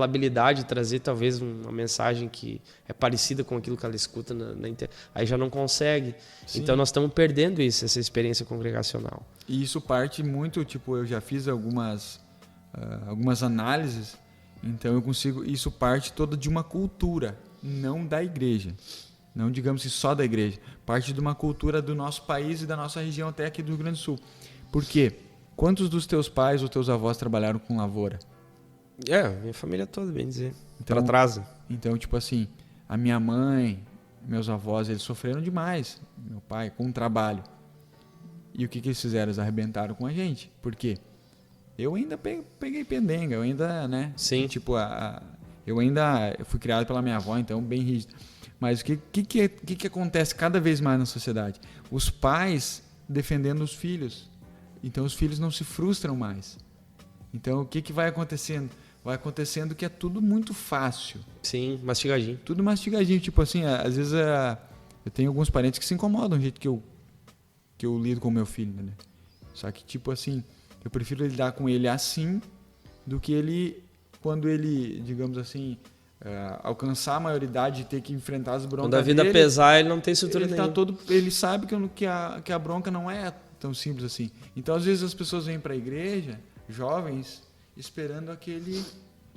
habilidade de trazer talvez uma mensagem que é parecida com aquilo que ela escuta na internet. Aí já não consegue. Sim. Então nós estamos perdendo essa experiência congregacional. E isso parte muito, tipo, eu já fiz algumas análises, então eu consigo, isso parte toda de uma cultura, não da igreja. Não digamos que só da igreja. Parte de uma cultura do nosso país e da nossa região até aqui do Rio Grande do Sul. Por quê? Quantos dos teus pais ou teus avós trabalharam com lavoura? Minha família toda, bem dizer. Então, para trás. Então, tipo assim, a minha mãe, meus avós, eles sofreram demais. Meu pai, com o trabalho. E o que eles fizeram? Eles arrebentaram com a gente. Por quê? Eu ainda peguei pendenga, eu ainda, né? Sim. Tipo, eu ainda fui criado pela minha avó, então bem rígido. Mas o que acontece cada vez mais na sociedade? Os pais defendendo os filhos. Então os filhos não se frustram mais. Então o que vai acontecendo? Vai acontecendo que é tudo muito fácil. Sim, mastigadinho. Tudo mastigadinho. Tipo assim, às vezes eu tenho alguns parentes que se incomodam do jeito que eu lido com o meu filho, né? Só que tipo assim, eu prefiro lidar com ele assim do que ele, quando ele, digamos assim, alcançar a maioridade e ter que enfrentar as broncas. Quando a vida pesar, ele não tem estrutura nenhuma. Ele sabe que a bronca não é tão simples assim. Então, às vezes, as pessoas vêm para a igreja, jovens, esperando aquele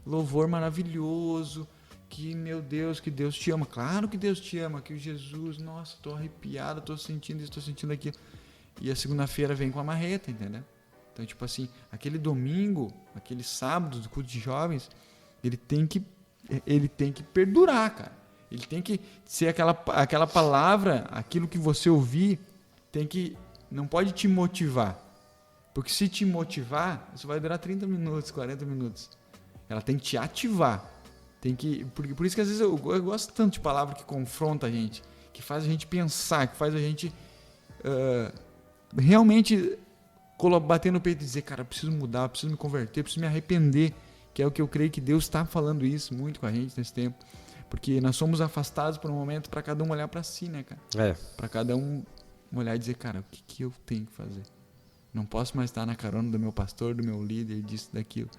louvor maravilhoso, que, meu Deus, que Deus te ama. Claro que Deus te ama, que Jesus, nossa, tô arrepiado, tô sentindo isso, tô sentindo aquilo. E a segunda-feira vem com a marreta, entendeu? Então, tipo assim, aquele domingo, aquele sábado do culto de jovens, ele tem que perdurar, cara. Ele tem que ser aquela palavra, aquilo que você ouvir, não pode te motivar. Porque se te motivar, isso vai durar 30 minutos, 40 minutos. Ela tem que te ativar. Por isso que às vezes eu gosto tanto de palavra que confronta a gente, que faz a gente pensar, que faz a gente realmente bater no peito e dizer, cara, eu preciso mudar, eu preciso me converter, eu preciso me arrepender, que é o que eu creio que Deus está falando isso muito com a gente nesse tempo. Porque nós somos afastados por um momento para cada um olhar para si, né, cara? Para cada um olhar e dizer, cara, o que eu tenho que fazer? Não posso mais estar na carona do meu pastor, do meu líder, disso, daquilo.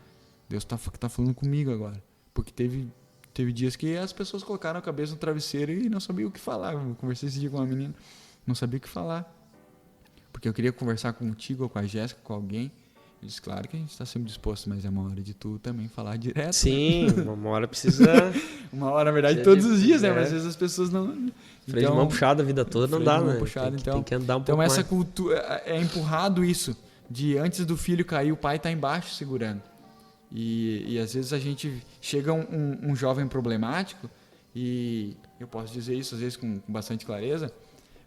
Deus tá falando comigo agora. Porque teve dias que as pessoas colocaram a cabeça no travesseiro e não sabiam o que falar. Eu conversei esse dia com uma menina, não sabia o que falar. Porque eu queria conversar contigo ou com a Jéssica, com alguém. Eu disse, claro que a gente está sempre disposto, mas é uma hora de tu também falar direto. Sim, né? Uma hora precisa... Uma hora, na verdade, todos os dias, né? Mas às vezes as pessoas não... Freio de mão puxada a vida toda não dá, né? Puxado, tem que andar um pouco mais. Então essa mais. cultura, é empurrado isso, de antes do filho cair, o pai tá embaixo segurando. E às vezes a gente chega um jovem problemático, e eu posso dizer isso às vezes com bastante clareza,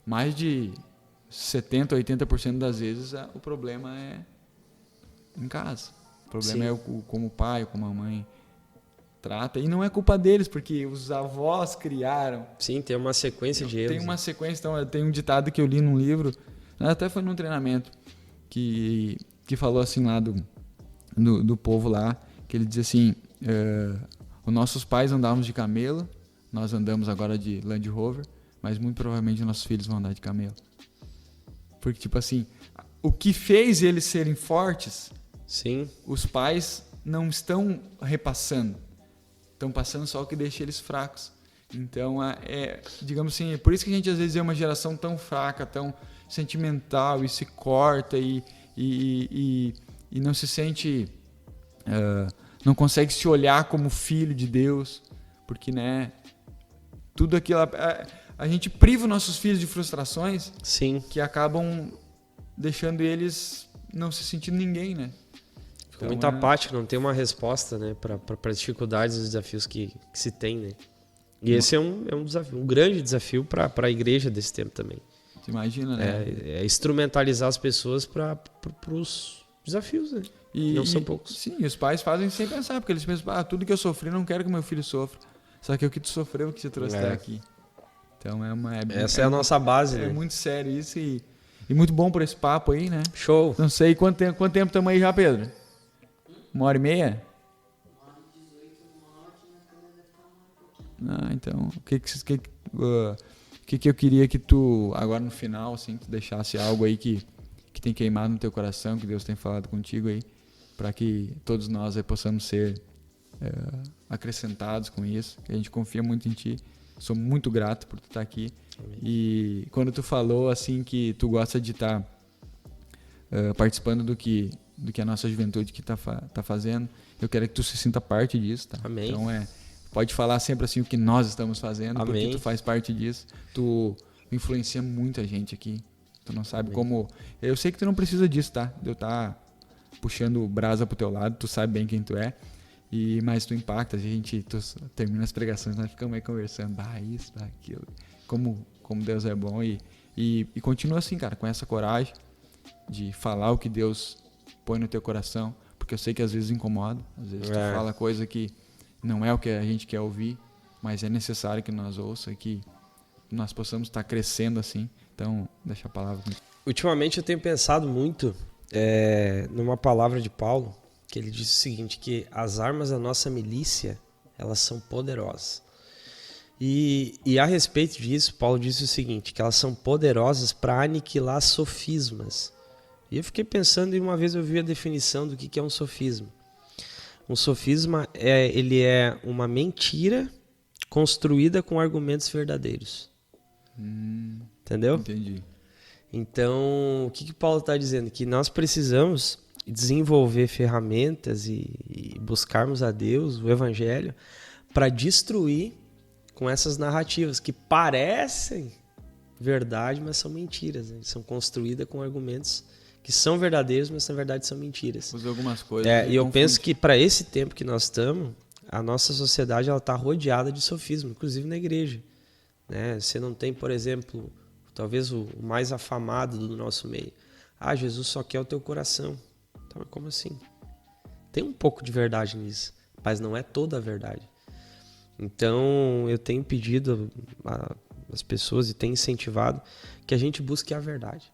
mais de 70%, 80% das vezes o problema é em casa. O problema é como o pai, como a mãe trata. E não é culpa deles, porque os avós criaram. Sim, tem uma sequência de erros. Tem uma sequência, então tem um ditado que eu li num livro, até foi num treinamento, que falou assim lá do povo lá, que ele diz assim, os nossos pais andavam de camelo, nós andamos agora de Land Rover, mas muito provavelmente nossos filhos vão andar de camelo. Porque, tipo assim, o que fez eles serem fortes, sim, os pais não estão repassando. Estão passando só o que deixa eles fracos. Então, digamos assim, é por isso que a gente às vezes é uma geração tão fraca, tão sentimental, e se corta e não se sente... não consegue se olhar como filho de Deus, porque, né, tudo aquilo... A gente priva os nossos filhos de frustrações, sim, que acabam deixando eles não se sentindo ninguém, né? Fica muito apático, não tem uma resposta, né, para as dificuldades e desafios que se tem, né? E esse é um desafio, um grande desafio para a igreja desse tempo também. Você imagina, né? É instrumentalizar as pessoas para os desafios, né? Não são poucos. Sim, os pais fazem sem pensar, porque eles pensam, tudo que eu sofri, não quero que meu filho sofra. Só que o que tu sofreu que te trouxe até aqui. Então essa é a nossa base, né? É muito sério isso e muito bom por esse papo aí, né? Show! Não sei quanto tempo estamos aí já, Pedro? 1h30? 1h18, então, o que eu queria que tu, agora no final, assim, tu deixasse algo aí que tem queimado no teu coração, que Deus tem falado contigo aí, para que todos nós aí possamos ser acrescentados com isso, que a gente confia muito em ti. Sou muito grato por tu estar aqui. Amém. E quando tu falou assim que tu gosta de estar participando do que a nossa juventude que tá fazendo, eu quero que tu se sinta parte disso, tá? Amém. Então pode falar sempre assim o que nós estamos fazendo, Amém. porque tu faz parte disso. Tu influencia muita gente aqui. Tu não sabe como... Eu sei que tu não precisa disso, tá? De eu estar puxando brasa pro teu lado, tu sabe bem quem tu é. Mas tu impacta, tu termina as pregações, nós ficamos aí conversando, isso, aquilo, como Deus é bom e continua assim, cara, com essa coragem de falar o que Deus põe no teu coração, porque eu sei que às vezes incomoda, às vezes tu fala coisa que não é o que a gente quer ouvir, mas é necessário que nós ouça e que nós possamos estar crescendo assim, então deixa a palavra comigo. Ultimamente eu tenho pensado muito numa palavra de Paulo, que ele disse o seguinte, que as armas da nossa milícia, elas são poderosas. E a respeito disso, Paulo disse o seguinte, que elas são poderosas para aniquilar sofismas. E eu fiquei pensando, e uma vez eu vi a definição do que é um sofisma. Um sofisma ele é uma mentira construída com argumentos verdadeiros. Entendeu? Entendi. Então, o que Paulo está dizendo? Que nós precisamos desenvolver ferramentas e buscarmos a Deus, o Evangelho, para destruir com essas narrativas que parecem verdade, mas são mentiras, né? São construídas com argumentos que são verdadeiros, mas na verdade são mentiras. Usa algumas coisas. E eu penso que para esse tempo que nós estamos, a nossa sociedade está rodeada de sofismo, inclusive na igreja. Né? Você não tem, por exemplo, talvez o mais afamado do nosso meio. Jesus só quer o teu coração. Então, como assim? Tem um pouco de verdade nisso, mas não é toda a verdade. Então, eu tenho pedido às pessoas e tenho incentivado que a gente busque a verdade.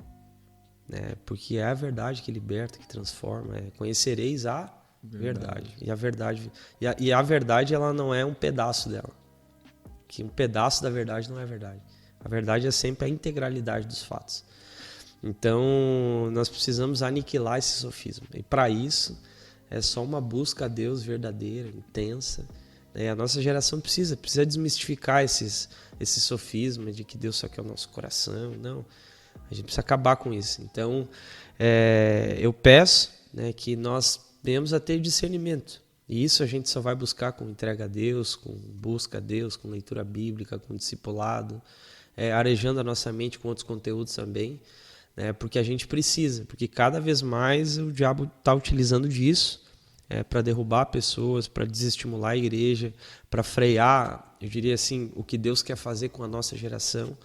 Né? Porque é a verdade que liberta, que transforma. Conhecereis a verdade. E a verdade ela não é um pedaço dela. Que um pedaço da verdade não é verdade. A verdade é sempre a integralidade dos fatos. Então, nós precisamos aniquilar esse sofisma. E para isso, é só uma busca a Deus verdadeira, intensa. A nossa geração precisa desmistificar esses sofismas de que Deus só quer o nosso coração. Não, a gente precisa acabar com isso. Então, eu peço, né, que nós venhamos a ter discernimento. E isso a gente só vai buscar com entrega a Deus, com busca a Deus, com leitura bíblica, com discipulado, arejando a nossa mente com outros conteúdos também, né, porque a gente precisa, porque cada vez mais o diabo está utilizando disso para derrubar pessoas, para desestimular a igreja, para frear, eu diria assim, o que Deus quer fazer com a nossa geração,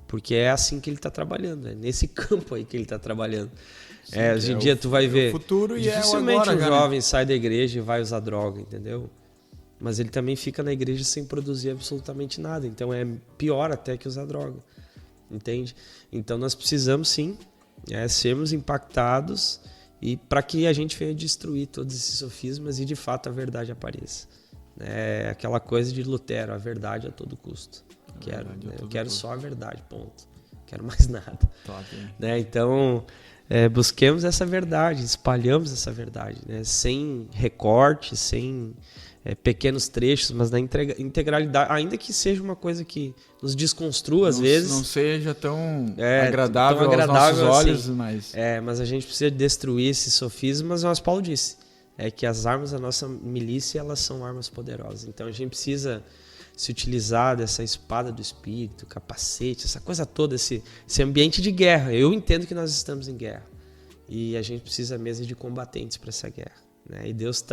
porque é assim que ele está trabalhando, é nesse campo aí que ele está trabalhando. Sim, hoje em dia tu vai ver, o futuro e dificilmente agora, um jovem sai da igreja e vai usar droga, entendeu? Mas ele também fica na igreja sem produzir absolutamente nada, então é pior até que usar droga, entende? Então nós precisamos sim sermos impactados e para que a gente venha destruir todos esses sofismas e de fato a verdade apareça. É aquela coisa de Lutero, a verdade a todo custo. Eu quero só a verdade, ponto. Não quero mais nada. Top, né? Então, busquemos essa verdade, espalhamos essa verdade, né? Sem recorte, sem pequenos trechos, mas na integralidade, ainda que seja uma coisa que nos desconstrua às vezes. Não seja tão agradável aos nossos olhos, assim, mas a gente precisa destruir esses sofismas, mas Paulo disse, que as armas da nossa milícia, elas são armas poderosas. Então a gente precisa se utilizar dessa espada do espírito, capacete, essa coisa toda, esse ambiente de guerra. Eu entendo que nós estamos em guerra e a gente precisa mesmo de combatentes para essa guerra, né? E Deus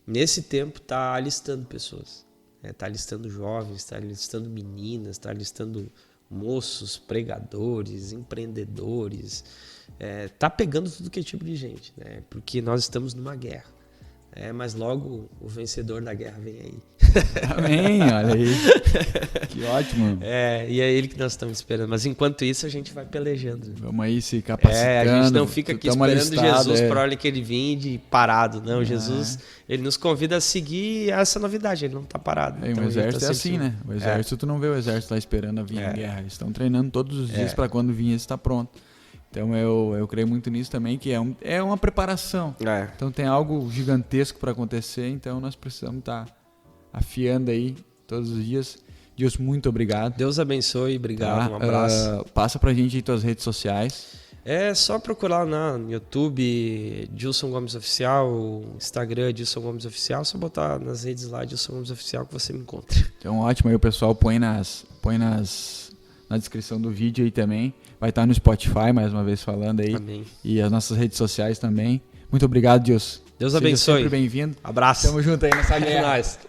nesse tempo está alistando pessoas, está alistando jovens, está alistando meninas, está alistando moços, pregadores, empreendedores, está pegando tudo que é tipo de gente, né? Porque nós estamos numa guerra. Mas logo o vencedor da guerra vem aí. Amém, olha aí. Que ótimo. E é ele que nós estamos esperando. Mas enquanto isso a gente vai pelejando. Vamos aí se capacitando. A gente não fica aqui esperando Jesus para a hora que ele vir de parado. Não, Jesus, ele nos convida a seguir essa novidade. Ele não está parado. Então, o exército é assim, né? O exército, tu não vê o exército lá esperando a vir a guerra. Eles estão treinando todos os dias para quando vir estar pronto. Então eu creio muito nisso também, que é uma preparação. Então tem algo gigantesco para acontecer, então nós precisamos estar afiando aí todos os dias. Deus, muito obrigado. Deus abençoe, obrigado, um abraço. Passa pra gente aí tuas redes sociais. É só procurar no YouTube, Dilson Gomes Oficial, Instagram, Dilson Gomes Oficial, só botar nas redes lá, Dilson Gomes Oficial, que você me encontra. Então ótimo, aí o pessoal põe na descrição do vídeo aí também. Vai estar no Spotify, mais uma vez falando aí. Amém. E as nossas redes sociais também. Muito obrigado, Deus. Deus abençoe. Seja sempre bem-vindo. Abraço. Tamo junto aí nessa guerra. É nóis.